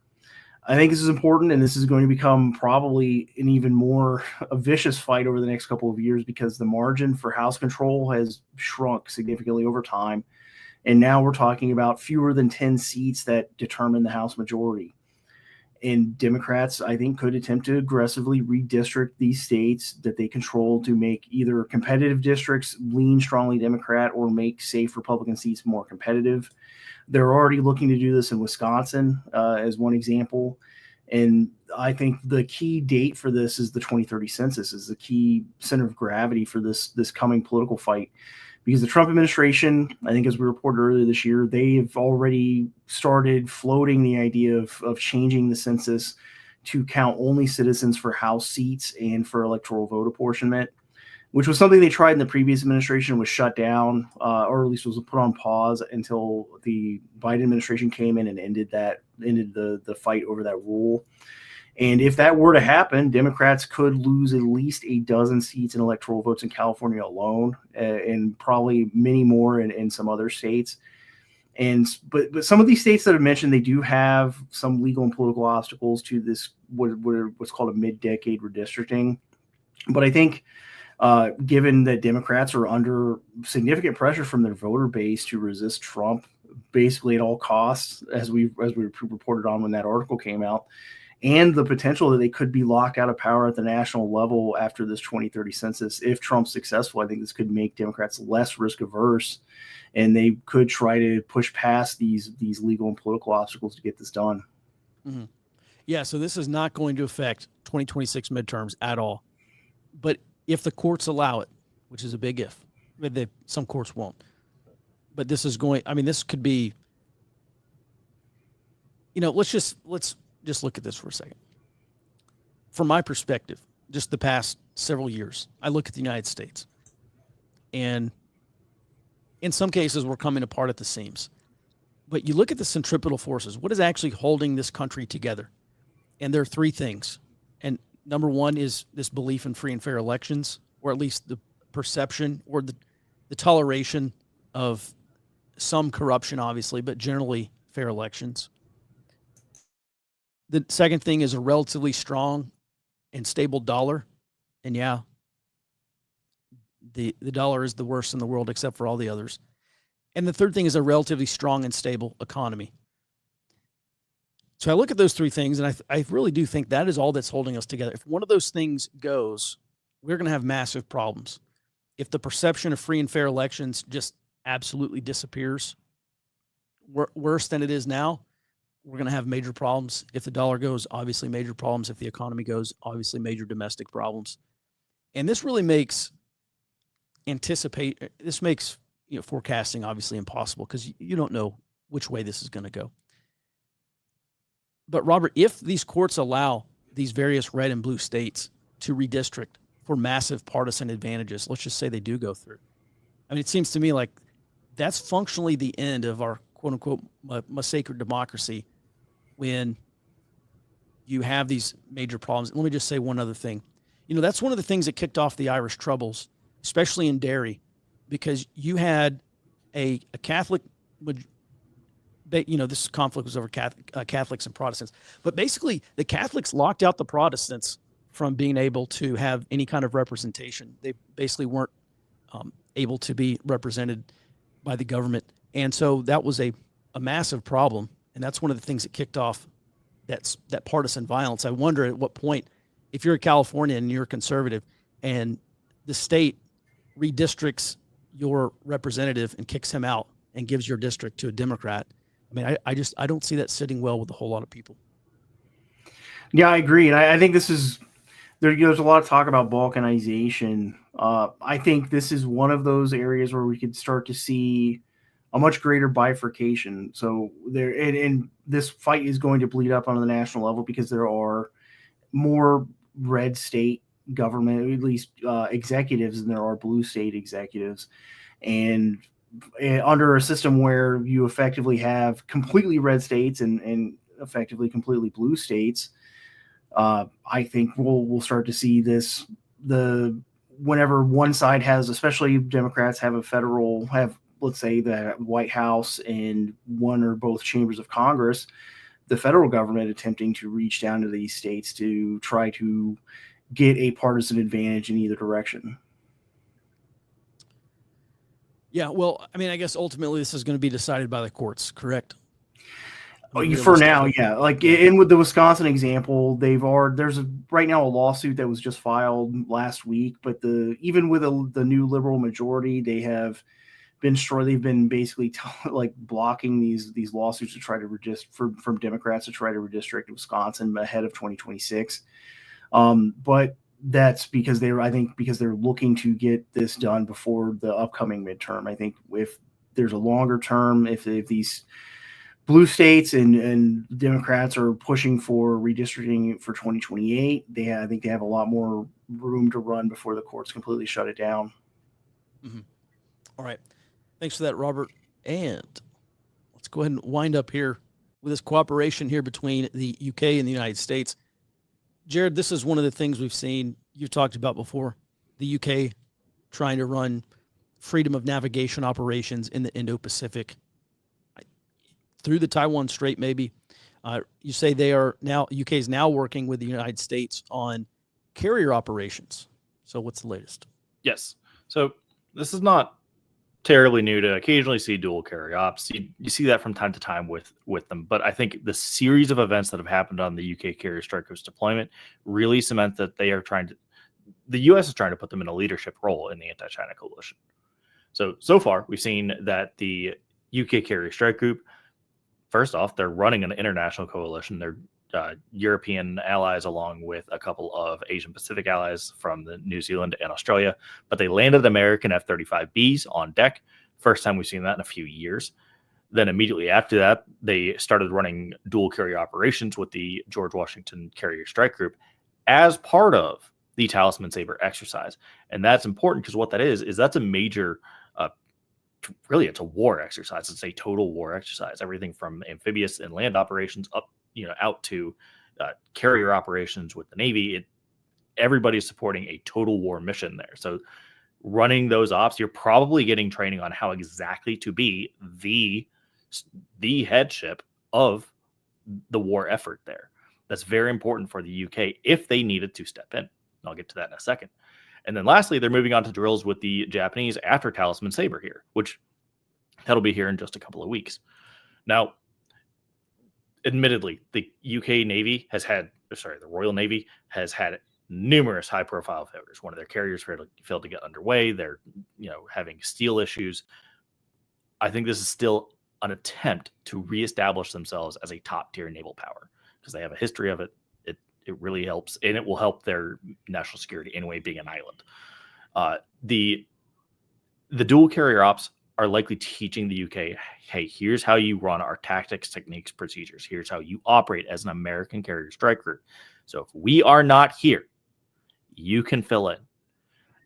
I think this is important, and this is going to become probably an even more a vicious fight over the next couple of years because the margin for House control has shrunk significantly over time. And now we're talking about fewer than 10 seats that determine the House majority. And Democrats, I think, could attempt to aggressively redistrict these states that they control to make either competitive districts lean strongly Democrat or make safe Republican seats more competitive. They're already looking to do this in Wisconsin as one example. And I think the key date for this is the 2030 census is the key center of gravity for this coming political fight. Because the Trump administration, I think as we reported earlier this year, they've already started floating the idea of changing the census to count only citizens for House seats and for electoral vote apportionment, which was something they tried in the previous administration, was shut down, or at least was put on pause until the Biden administration came in and ended the fight over that rule. And if that were to happen, Democrats could lose at least a dozen seats in electoral votes in California alone, and probably many more in some other states. But some of these states that I've mentioned, they do have some legal and political obstacles to this what's called a mid-decade redistricting. But I think given that Democrats are under significant pressure from their voter base to resist Trump basically at all costs, as we reported on when that article came out, and the potential that they could be locked out of power at the national level after this 2030 census. If Trump's successful, I think this could make Democrats less risk averse, and they could try to push past these legal and political obstacles to get this done. Mm-hmm. Yeah, so this is not going to affect 2026 midterms at all. But if the courts allow it, which is a big if, some courts won't. But this could be, let's just look at this for a second. From my perspective, just the past several years, I look at the United States, and in some cases, we're coming apart at the seams. But you look at the centripetal forces, what is actually holding this country together? And there are 3 things. And number one is this belief in free and fair elections, or at least the perception or the toleration of some corruption, obviously, but generally fair elections. The second thing is a relatively strong and stable dollar. And yeah, the dollar is the worst in the world except for all the others. And the third thing is a relatively strong and stable economy. So I look at those 3 things, and I really do think that is all that's holding us together. If one of those things goes, we're going to have massive problems. If the perception of free and fair elections just absolutely disappears, worse than it is now, we're going to have major problems. If the dollar goes, obviously major problems. If the economy goes, obviously major domestic problems. And this really makes forecasting obviously impossible because you don't know which way this is going to go. But Robert, if these courts allow these various red and blue states to redistrict for massive partisan advantages, let's just say they do go through. I mean, it seems to me like that's functionally the end of our quote unquote sacred democracy when you have these major problems. Let me just say one other thing. That's one of the things that kicked off the Irish Troubles, especially in Derry, because you had a Catholic, this conflict was over Catholics and Protestants, but basically the Catholics locked out the Protestants from being able to have any kind of representation. They basically weren't able to be represented by the government. And so that was a massive problem. And that's one of the things that kicked off that partisan violence. I wonder at what point, if you're a Californian and you're a conservative and the state redistricts your representative and kicks him out and gives your district to a Democrat. I mean, I don't see that sitting well with a whole lot of people. Yeah, I agree. And I think there's a lot of talk about balkanization. I think this is one of those areas where we could start to see a much greater bifurcation. So and this fight is going to bleed up on the national level because there are more red state government, at least executives, than there are blue state executives. And under a system where you effectively have completely red states and effectively completely blue states, I think we'll start to see this. Whenever one side has, especially Democrats, have let's say the White House and one or both chambers of Congress, the federal government attempting to reach down to these states to try to get a partisan advantage in either direction. Yeah, well, I mean, I guess ultimately this is going to be decided by the courts, correct? For now, yeah. Like in with the Wisconsin example, there's right now a lawsuit that was just filed last week, but even with the new liberal majority, they've been basically blocking these lawsuits to try to from Democrats to try to redistrict Wisconsin ahead of 2026. But that's because they're looking to get this done before the upcoming midterm. I think if there's a longer term, if these blue states and Democrats are pushing for redistricting for 2028, I think they have a lot more room to run before the courts completely shut it down. Mm-hmm. All right. Thanks for that, Robert. And let's go ahead and wind up here with this cooperation here between the UK and the United States. Jared, this is one of the things we've seen, you've talked about before, the UK trying to run freedom of navigation operations in the Indo-Pacific through the Taiwan Strait, maybe. You say UK is now working with the United States on carrier operations. So what's the latest? Yes. So this is not terribly new to occasionally see dual carrier ops. You see that from time to time with them. But I think the series of events that have happened on the UK carrier strike coast deployment really cement that the U.S. is trying to put them in a leadership role in the anti-China coalition. So far, we've seen that the UK carrier strike group, first off, they're running an international coalition. They're European allies along with a couple of Asian Pacific allies from New Zealand and Australia, but they landed American F-35Bs on deck. First time we've seen that in a few years. Then immediately after that, they started running dual carrier operations with the George Washington Carrier Strike Group as part of the Talisman Sabre exercise. And that's important because what that is that's a major, really it's a war exercise. It's a total war exercise. Everything from amphibious and land operations up out to carrier operations with the Navy. Everybody's supporting a total war mission there. So running those ops, you're probably getting training on how exactly to be the headship of the war effort there. That's very important for the UK if they needed to step in. And I'll get to that in a second. And then lastly, they're moving on to drills with the Japanese after Talisman Sabre here, which that'll be here in just a couple of weeks. Now, admittedly, the Royal Navy has had numerous high-profile failures. One of their carriers failed to get underway. They're, having steel issues. I think this is still an attempt to reestablish themselves as a top-tier naval power because they have a history of it. It really helps, and it will help their national security anyway, being an island. The dual carrier ops are likely teaching the UK, hey, here's how you run our tactics, techniques, procedures. Here's how you operate as an American carrier strike group. So if we are not here, you can fill in.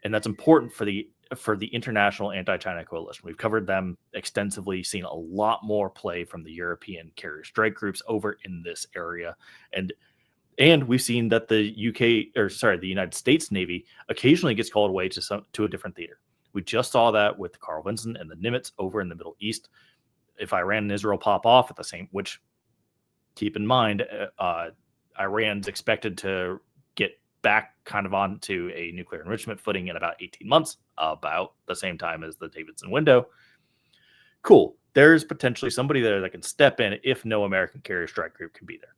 And that's important for the international anti-China coalition. We've covered them extensively, seen a lot more play from the European carrier strike groups over in this area. And we've seen that the United States Navy occasionally gets called away to a different theater. We just saw that with Carl Vinson and the Nimitz over in the Middle East. If Iran and Israel pop off at the same, which keep in mind, Iran's expected to get back kind of onto a nuclear enrichment footing in about 18 months, about the same time as the Davidson window. Cool. There's potentially somebody there that can step in if no American carrier strike group can be there.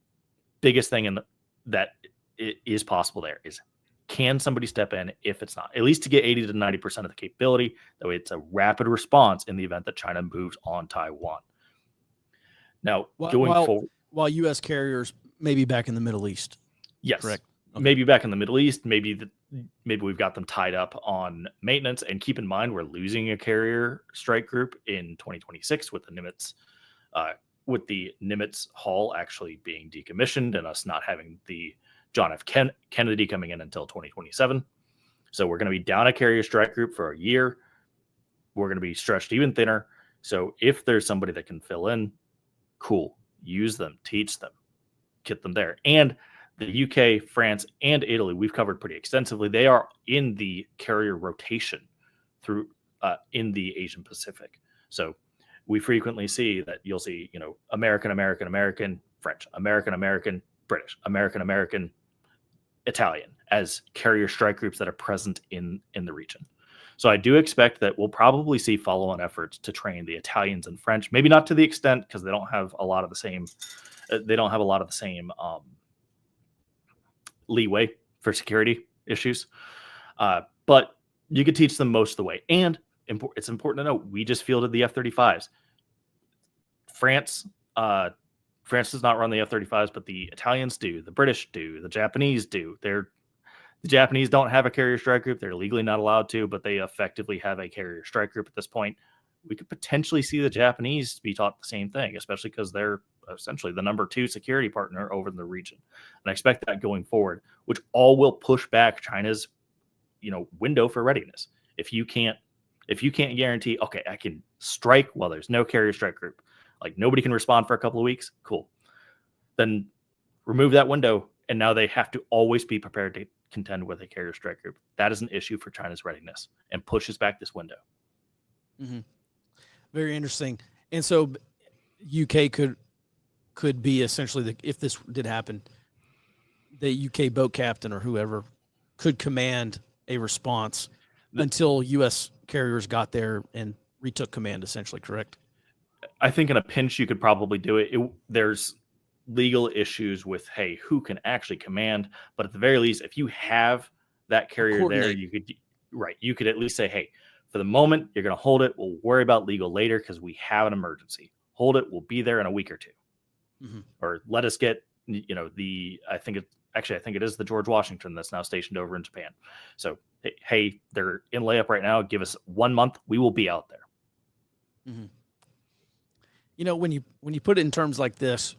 Biggest thing that is possible there is, can somebody step in if it's not, at least to get 80 to 90% of the capability? That way it's a rapid response in the event that China moves on Taiwan. Now, while U.S. carriers may be back in the Middle East. Yes. Correct. Okay. Maybe back in the Middle East, maybe we've got them tied up on maintenance. And keep in mind, we're losing a carrier strike group in 2026 with the Nimitz hull actually being decommissioned and us not having the John F. Kennedy coming in until 2027. So we're going to be down a carrier strike group for a year. We're going to be stretched even thinner. So if there's somebody that can fill in, cool. Use them, teach them, get them there. And the UK, France, and Italy, we've covered pretty extensively. They are in the carrier rotation through in the Asian Pacific. So we frequently see that you'll see, American, French, American, British, American, Italian as carrier strike groups that are present in the region. So I do expect that we'll probably see follow-on efforts to train the Italians and French, maybe not to the extent because they don't have a lot of the same leeway for security issues. But you could teach them most of the way. And it's important to note, we just fielded the F-35s. France does not run the F-35s, but the Italians do, the British do, the Japanese do. The Japanese don't have a carrier strike group. They're legally not allowed to, but they effectively have a carrier strike group at this point. We could potentially see the Japanese be taught the same thing, especially because they're essentially the number 2 security partner over in the region. And I expect that going forward, which all will push back China's, window for readiness. If you can't guarantee, okay, I can strike while there's no carrier strike group, like nobody can respond for a couple of weeks, cool. Then remove that window, and now they have to always be prepared to contend with a carrier strike group. That is an issue for China's readiness and pushes back this window. Mm-hmm. Very interesting. And so UK could be essentially, if this did happen, the UK boat captain or whoever could command a response until U.S. carriers got there and retook command, essentially, correct? I think in a pinch you could probably do it. There's legal issues with, hey, who can actually command? But at the very least, if you have that carrier there, you could at least say, hey, for the moment, you're going to hold it. We'll worry about legal later because we have an emergency. Hold it. We'll be there in a week or two. Mm-hmm. Or let us get, I think it is the George Washington that's now stationed over in Japan. So, hey, they're in layup right now. Give us 1 month. We will be out there. Mm-hmm. When you put it in terms like this,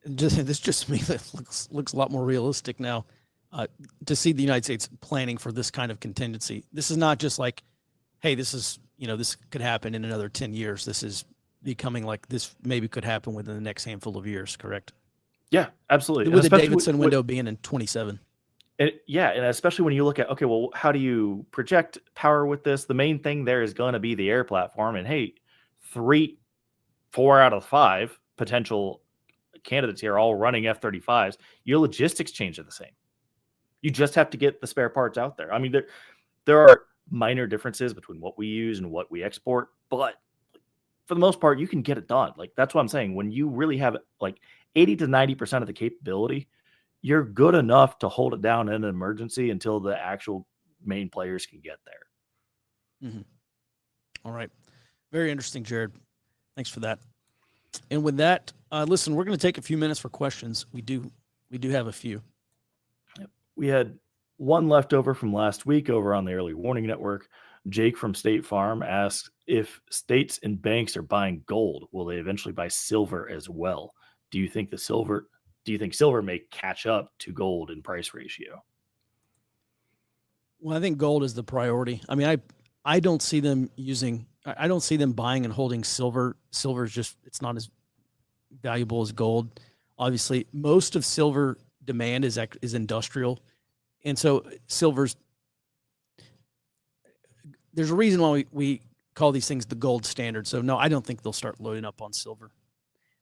this just to me that looks a lot more realistic now. To see the United States planning for this kind of contingency. This is not just like, hey, this could happen in another 10 years. This is becoming like this maybe could happen within the next handful of years, correct? Yeah, absolutely. With the Davidson window being in 27. And especially when you look at, okay, well, how do you project power with this? The main thing there is going to be the air platform. And hey, 4 out of 5 potential candidates here are all running F-35s. Your logistics change are the same. You just have to get the spare parts out there. I mean, there are minor differences between what we use and what we export, but for the most part, you can get it done. Like, that's what I'm saying. When you really have like 80 to 90% of the capability, you're good enough to hold it down in an emergency until the actual main players can get there. Mm-hmm. All right. Very interesting, Jared. Thanks for that. And with that, listen, we're going to take a few minutes for questions. We do have a few. We had one left over from last week over on the Early Warning Network. Jake from State Farm asks, if states and banks are buying gold, will they eventually buy silver as well? Do you think silver may catch up to gold in price ratio? Well, I think gold is the priority. I mean, I don't see them buying and holding silver. Silver is just, it's not as valuable as gold. Obviously, most of silver demand is industrial. And so there's a reason why we call these things the gold standard. So no, I don't think they'll start loading up on silver.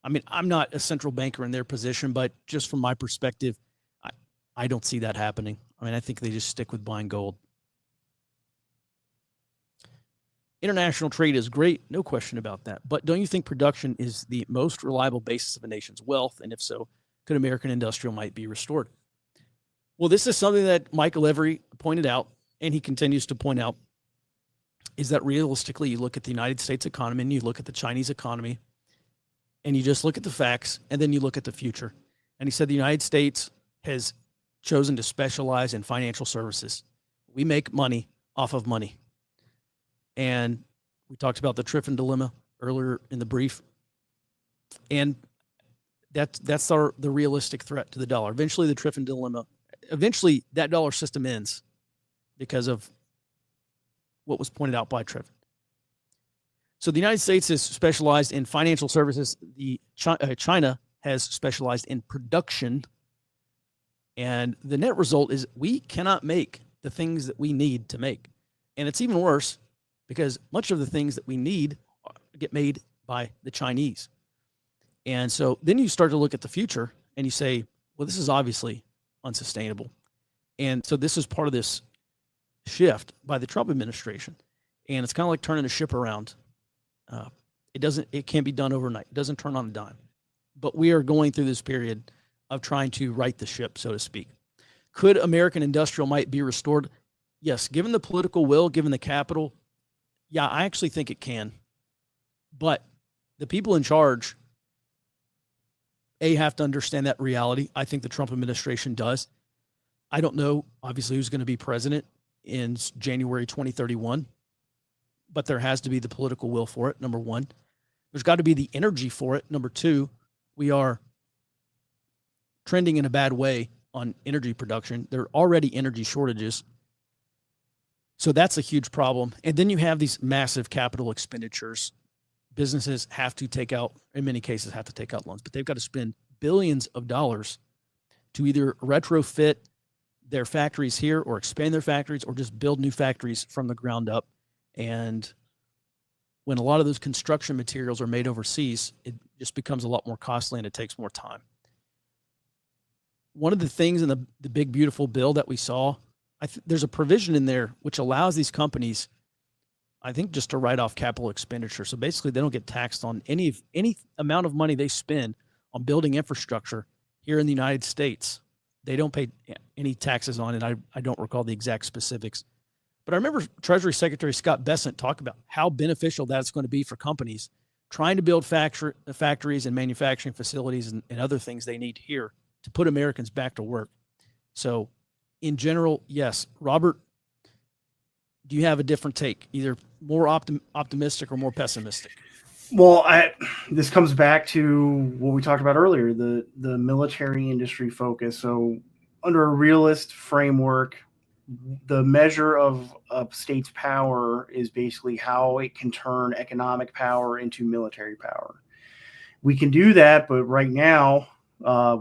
I mean, I'm not a central banker in their position, but just from my perspective, I don't see that happening. I mean, I think they just stick with buying gold. International trade is great, no question about that. But don't you think production is the most reliable basis of a nation's wealth? And if so, could American industrial might be restored? Well, this is something that Michael Every pointed out, and he continues to point out, is that realistically, you look at the United States economy and you look at the Chinese economy, and you just look at the facts, and then you look at the future. And he said the United States has chosen to specialize in financial services. We make money off of money. And we talked about the Triffin dilemma earlier in the brief. And that's the realistic threat to the dollar. Eventually, the Triffin dilemma, eventually that dollar system ends because of what was pointed out by Triffin. So the United States is specialized in financial services. China has specialized in production. And the net result is we cannot make the things that we need to make. And it's even worse because much of the things that we need get made by the Chinese. And so then you start to look at the future and you say, well, this is obviously unsustainable. And so this is part of this shift by the Trump administration. And it's kind of like turning a ship around. It can't be done overnight. It doesn't turn on a dime. But we are going through this period of trying to right the ship, so to speak. Could American industrial might be restored? Yes, given the political will, given the capital, yeah, I actually think it can. But the people in charge, have to understand that reality. I think the Trump administration does. I don't know, obviously, who's going to be president in January 2031, but there has to be the political will for it, number one. There's got to be the energy for it, number two. We are trending in a bad way on energy production. There are already energy shortages. So that's a huge problem. And then you have these massive capital expenditures. Businesses have to take out, in many cases, have to take out loans, but they've got to spend billions of dollars to either retrofit their factories here or expand their factories or just build new factories from the ground up. And when a lot of those construction materials are made overseas, it just becomes a lot more costly and it takes more time. One of the things in the big, beautiful bill that we saw, there's a provision in there which allows these companies, I think, just to write off capital expenditure. So basically, they don't get taxed on any amount of money they spend on building infrastructure here in the United States. They don't pay any taxes on it. I don't recall the exact specifics. But I remember Treasury Secretary Scott Bessent talk about how beneficial that's going to be for companies trying to build factories and manufacturing facilities and other things they need here to put Americans back to work. So in general, yes. Robert, do you have a different take, either more optimistic or more pessimistic? Well, this comes back to what we talked about earlier, the military industry focus. So under a realist framework, the measure of a state's power is basically how it can turn economic power into military power. We can do that, but right now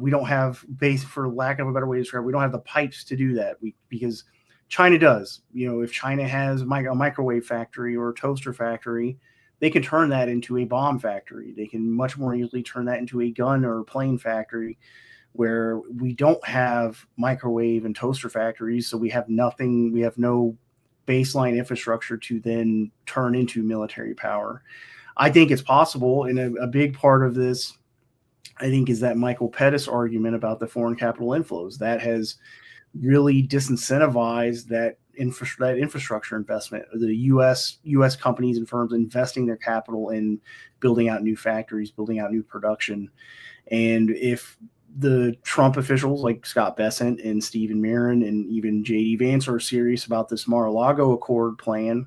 we don't have, for lack of a better way to describe it, we don't have the pipes to do that. Because China does. If China has a microwave factory or a toaster factory, they can turn that into a bomb factory. They can much more easily turn that into a gun or a plane factory, where we don't have microwave and toaster factories. So we have nothing. We have no baseline infrastructure to then turn into military power. I think it's possible. And a big part of this, I think, is that Michael Pettis argument about the foreign capital inflows that has really disincentivized that infrastructure investment. The U.S. companies and firms investing their capital in building out new factories, building out new production. And if the Trump officials like Scott Bessent and Stephen Mirren and even J.D. Vance are serious about this Mar-a-Lago Accord plan,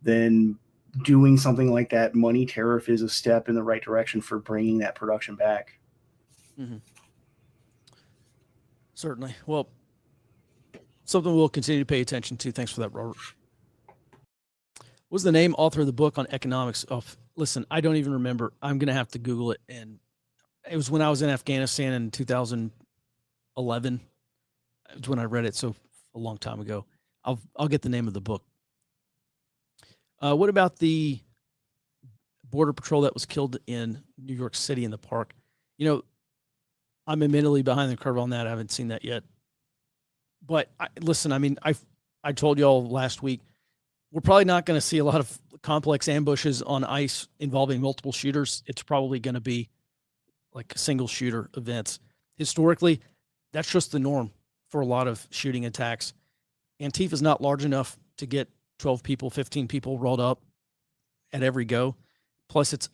then doing something like that money tariff is a step in the right direction for bringing that production back. Mm-hmm. Certainly. Well, something we'll continue to pay attention to. Thanks for that, Robert. What was the name, author of the book on economics? Listen, I don't even remember. I'm going to have to Google it. And it was when I was in Afghanistan in 2011. It was when I read it, so a long time ago. I'll get the name of the book. What about the Border Patrol that was killed in New York City in the park? You know, I'm admittedly behind the curve on that. I haven't seen that yet. But listen, I mean, I told y'all last week, we're probably not going to see a lot of complex ambushes on ice involving multiple shooters. It's probably going to be like single shooter events. Historically, that's just the norm for a lot of shooting attacks. Antifa is not large enough to get 12 people, 15 people rolled up at every go. Plus, it's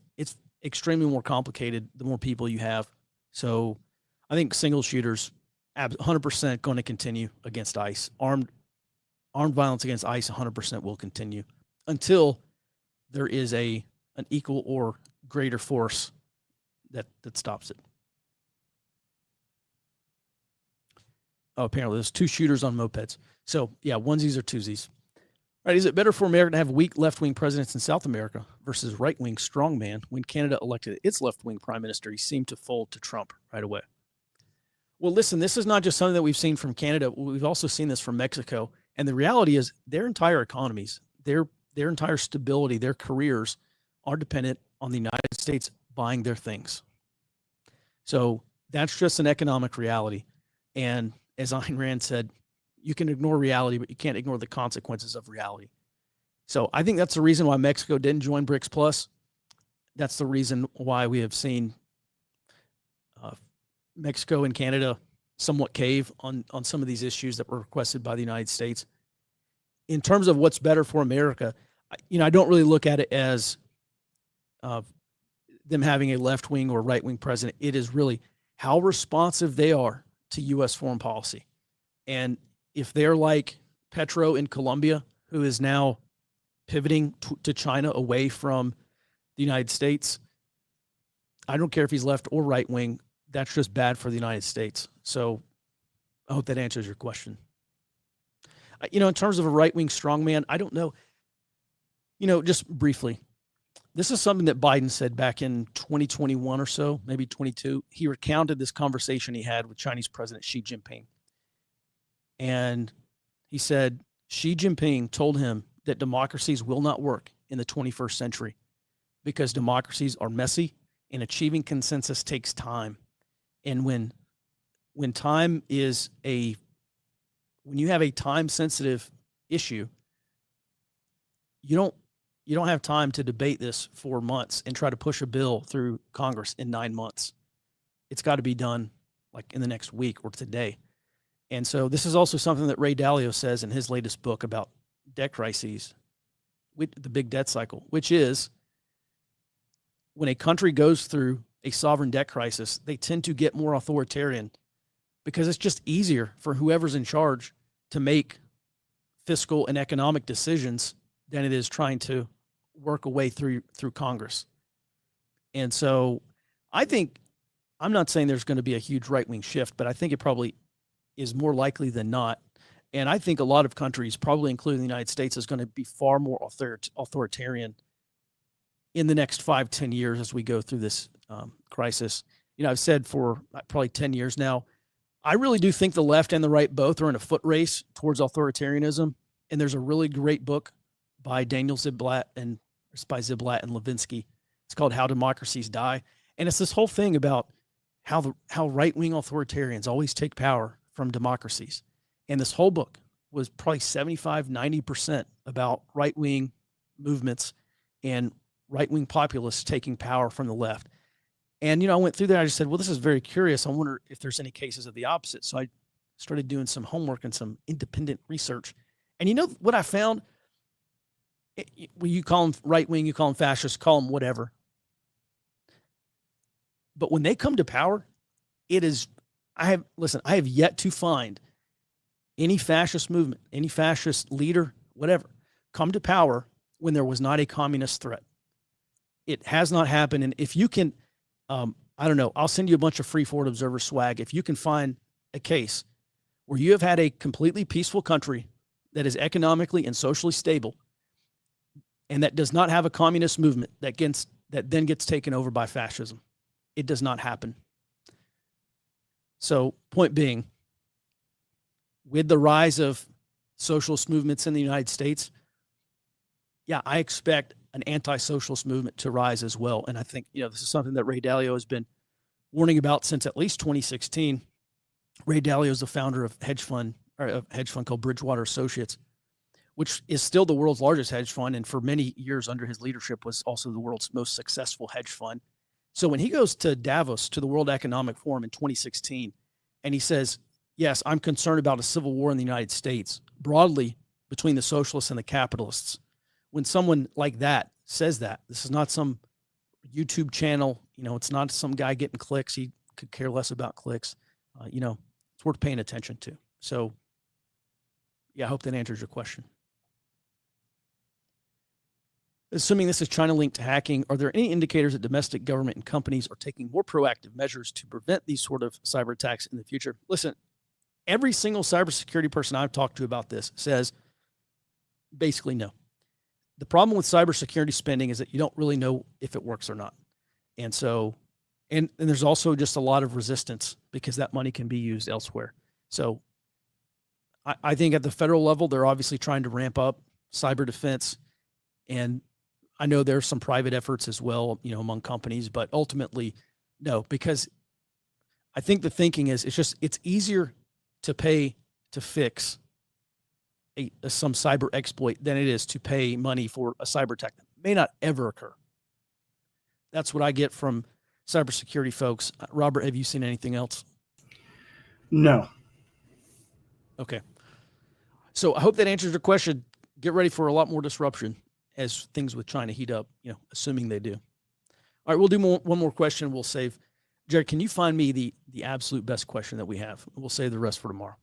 extremely more complicated the more people you have. So I think single shooters 100% going to continue against ICE. Armed violence against ICE 100% will continue until there is an equal or greater force that stops it. Oh, apparently there's 2 shooters on mopeds. So yeah, onesies or twosies. All right, is it better for America to have weak left-wing presidents in South America versus right-wing strongman? When Canada elected its left-wing prime minister, he seemed to fold to Trump right away. Well, listen, this is not just something that we've seen from Canada. We've also seen this from Mexico. And the reality is their entire economies, their entire stability, their careers are dependent on the United States buying their things. So that's just an economic reality. And as Ayn Rand said, you can ignore reality, but you can't ignore the consequences of reality. So I think that's the reason why Mexico didn't join BRICS Plus. That's the reason why we have seen Mexico and Canada somewhat cave on some of these issues that were requested by the United States. In terms of what's better for America, I don't really look at it as them having a left-wing or right-wing president. It is really how responsive they are to U.S. foreign policy. And if they're like Petro in Colombia, who is now pivoting to China away from the United States, I don't care if he's left or right-wing. That's just bad for the United States. So I hope that answers your question. In terms of a right-wing strongman, I don't know. Just briefly, this is something that Biden said back in 2021 or so, maybe 22. He recounted this conversation he had with Chinese President Xi Jinping. And he said Xi Jinping told him that democracies will not work in the 21st century because democracies are messy and achieving consensus takes time. And when you have a time sensitive issue, you don't have time to debate this for months and try to push a bill through Congress in 9 months. It's got to be done like in the next week or today. And so this is also something that Ray Dalio says in his latest book about debt crises, with the big debt cycle, which is when a country goes through a sovereign debt crisis, they tend to get more authoritarian because it's just easier for whoever's in charge to make fiscal and economic decisions than it is trying to work a way through Congress. And so I'm not saying there's going to be a huge right-wing shift, but I think it probably is more likely than not. And I think a lot of countries, probably including the United States, is going to be far more authoritarian in the next 5-10 years as we go through this crisis. I've said for probably 10 years now, I really do think the left and the right both are in a foot race towards authoritarianism. And there's a really great book by Daniel Ziblatt and Levinsky. It's called How Democracies Die. And it's this whole thing about how right-wing authoritarians always take power from democracies. And this whole book was probably 75-90% about right-wing movements and right-wing populists taking power from the left. And, I went through there. I just said, well, this is very curious. I wonder if there's any cases of the opposite. So I started doing some homework and some independent research. And what I found? Well, you call them right-wing, you call them fascist, call them whatever. But when they come to power, I have yet to find any fascist movement, any fascist leader, whatever, come to power when there was not a communist threat. It has not happened. And if you can, I don't know, I'll send you a bunch of Free Forward Observer swag. If you can find a case where you have had a completely peaceful country that is economically and socially stable and that does not have a communist movement that then gets taken over by fascism. It does not happen. So, point being, with the rise of socialist movements in the United States, yeah, I expect an anti-socialist movement to rise as well. And I think, this is something that Ray Dalio has been warning about since at least 2016. Ray Dalio is the founder of a hedge fund called Bridgewater Associates, which is still the world's largest hedge fund. And for many years under his leadership was also the world's most successful hedge fund. So when he goes to Davos, to the World Economic Forum in 2016, and he says, yes, I'm concerned about a civil war in the United States broadly between the socialists and the capitalists. When someone like that says that, this is not some YouTube channel, it's not some guy getting clicks. He could care less about clicks. It's worth paying attention to. So yeah, I hope that answers your question. Assuming this is China linked to hacking, are there any indicators that domestic government and companies are taking more proactive measures to prevent these sort of cyber attacks in the future? Listen, every single cybersecurity person I've talked to about this says basically no. The problem with cybersecurity spending is that you don't really know if it works or not. And so, and there's also just a lot of resistance because that money can be used elsewhere. So I think at the federal level, they're obviously trying to ramp up cyber defense. And I know there's some private efforts as well, among companies, but ultimately, no, because I think the thinking is it's easier to pay to fix some cyber exploit than it is to pay money for a cyber attack that may not ever occur. That's what I get from cybersecurity folks. Robert, have you seen anything else? No. Okay. So I hope that answers your question. Get ready for a lot more disruption as things with China heat up, assuming they do. All right, we'll do one more question. We'll save. Jared, can you find me the absolute best question that we have? We'll save the rest for tomorrow.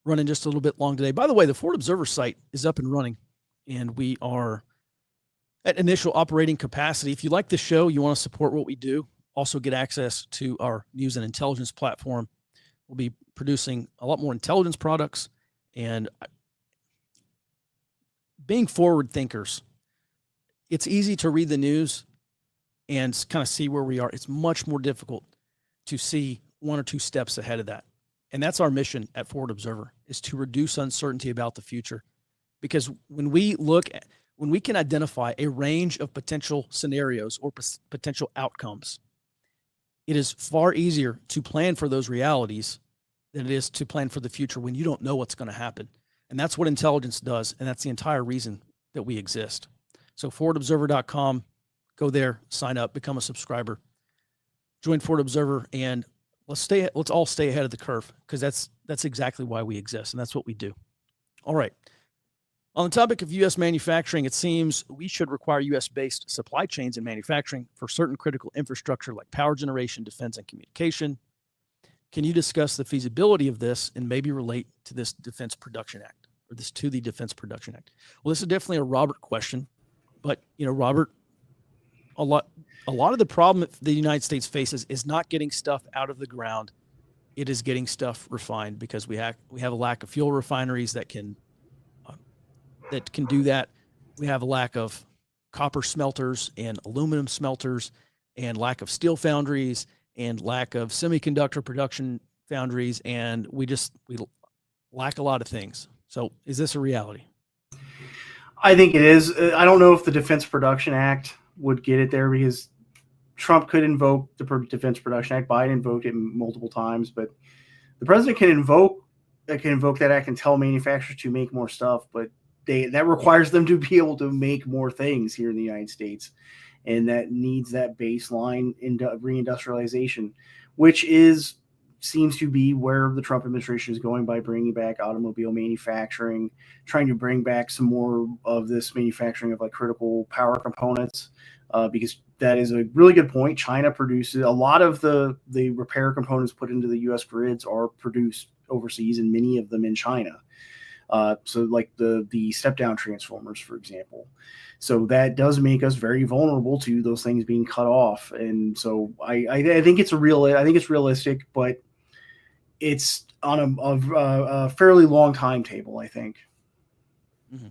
Running just a little bit long today. By the way, the Ford Observer site is up and running, and we are at initial operating capacity. If you like the show, you want to support what we do, also get access to our news and intelligence platform. We'll be producing a lot more intelligence products and being forward thinkers. It's easy to read the news and kind of see where we are. It's much more difficult to see one or two steps ahead of that. And that's our mission at Forward Observer, is to reduce uncertainty about the future. Because when we can identify a range of potential scenarios or potential outcomes, it is far easier to plan for those realities than it is to plan for the future when you don't know what's going to happen. And that's what intelligence does. And that's the entire reason that we exist. So forwardobserver.com, go there, sign up, become a subscriber, join Forward Observer, and let's all stay ahead of the curve, because that's exactly why we exist. And that's what we do. All right. On the topic of U.S. manufacturing, it seems we should require U.S.-based supply chains in manufacturing for certain critical infrastructure like power generation, defense, and communication. Can you discuss the feasibility of this and maybe relate to this Defense Production Act, or this to the Defense Production Act? Well, this is definitely a Robert question, but Robert, a lot of the problem the United States faces is not getting stuff out of the ground. It is getting stuff refined, because we have a lack of fuel refineries that can do that. We have a lack of copper smelters and aluminum smelters, and lack of steel foundries, and lack of semiconductor production foundries, and we lack a lot of things. So is this a reality? I think it is. I don't know if the Defense Production Act would get it there, because Trump could invoke the Defense Production Act. Biden invoked it multiple times, but the president can invoke that act and tell manufacturers to make more stuff, but that requires them to be able to make more things here in the United States. And that needs that baseline reindustrialization, which seems to be where the Trump administration is going, by bringing back automobile manufacturing, trying to bring back some more of this manufacturing of like critical power components, because that is a really good point. China produces a lot of the repair components put into the U.S. grids are produced overseas, and many of them in China. So like the step-down transformers, for example. So that does make us very vulnerable to those things being cut off. And so I think it's realistic, but it's on a fairly long timetable, I think. Mm-hmm.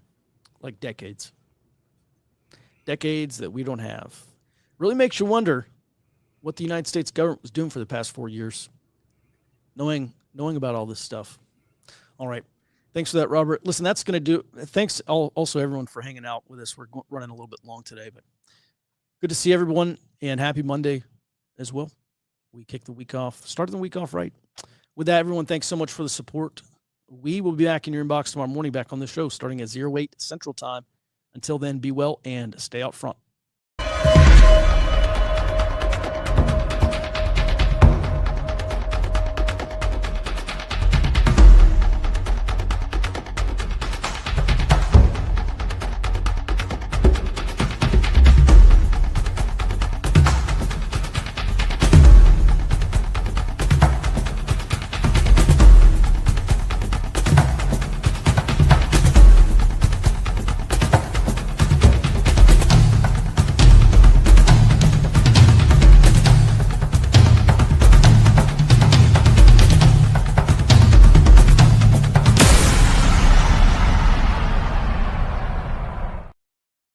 Like decades that we don't have. Really makes you wonder what the United States government was doing for the past 4 years, knowing about all this stuff. All right. Thanks for that, Robert. Listen, that's going to do. Thanks also everyone for hanging out with us. We're running a little bit long today, but good to see everyone, and happy Monday as well. We kicked the week off, started the week off right. With that, everyone, thanks so much for the support. We will be back in your inbox tomorrow morning, back on the show, starting at 08 Central Time. Until then, be well and stay out front.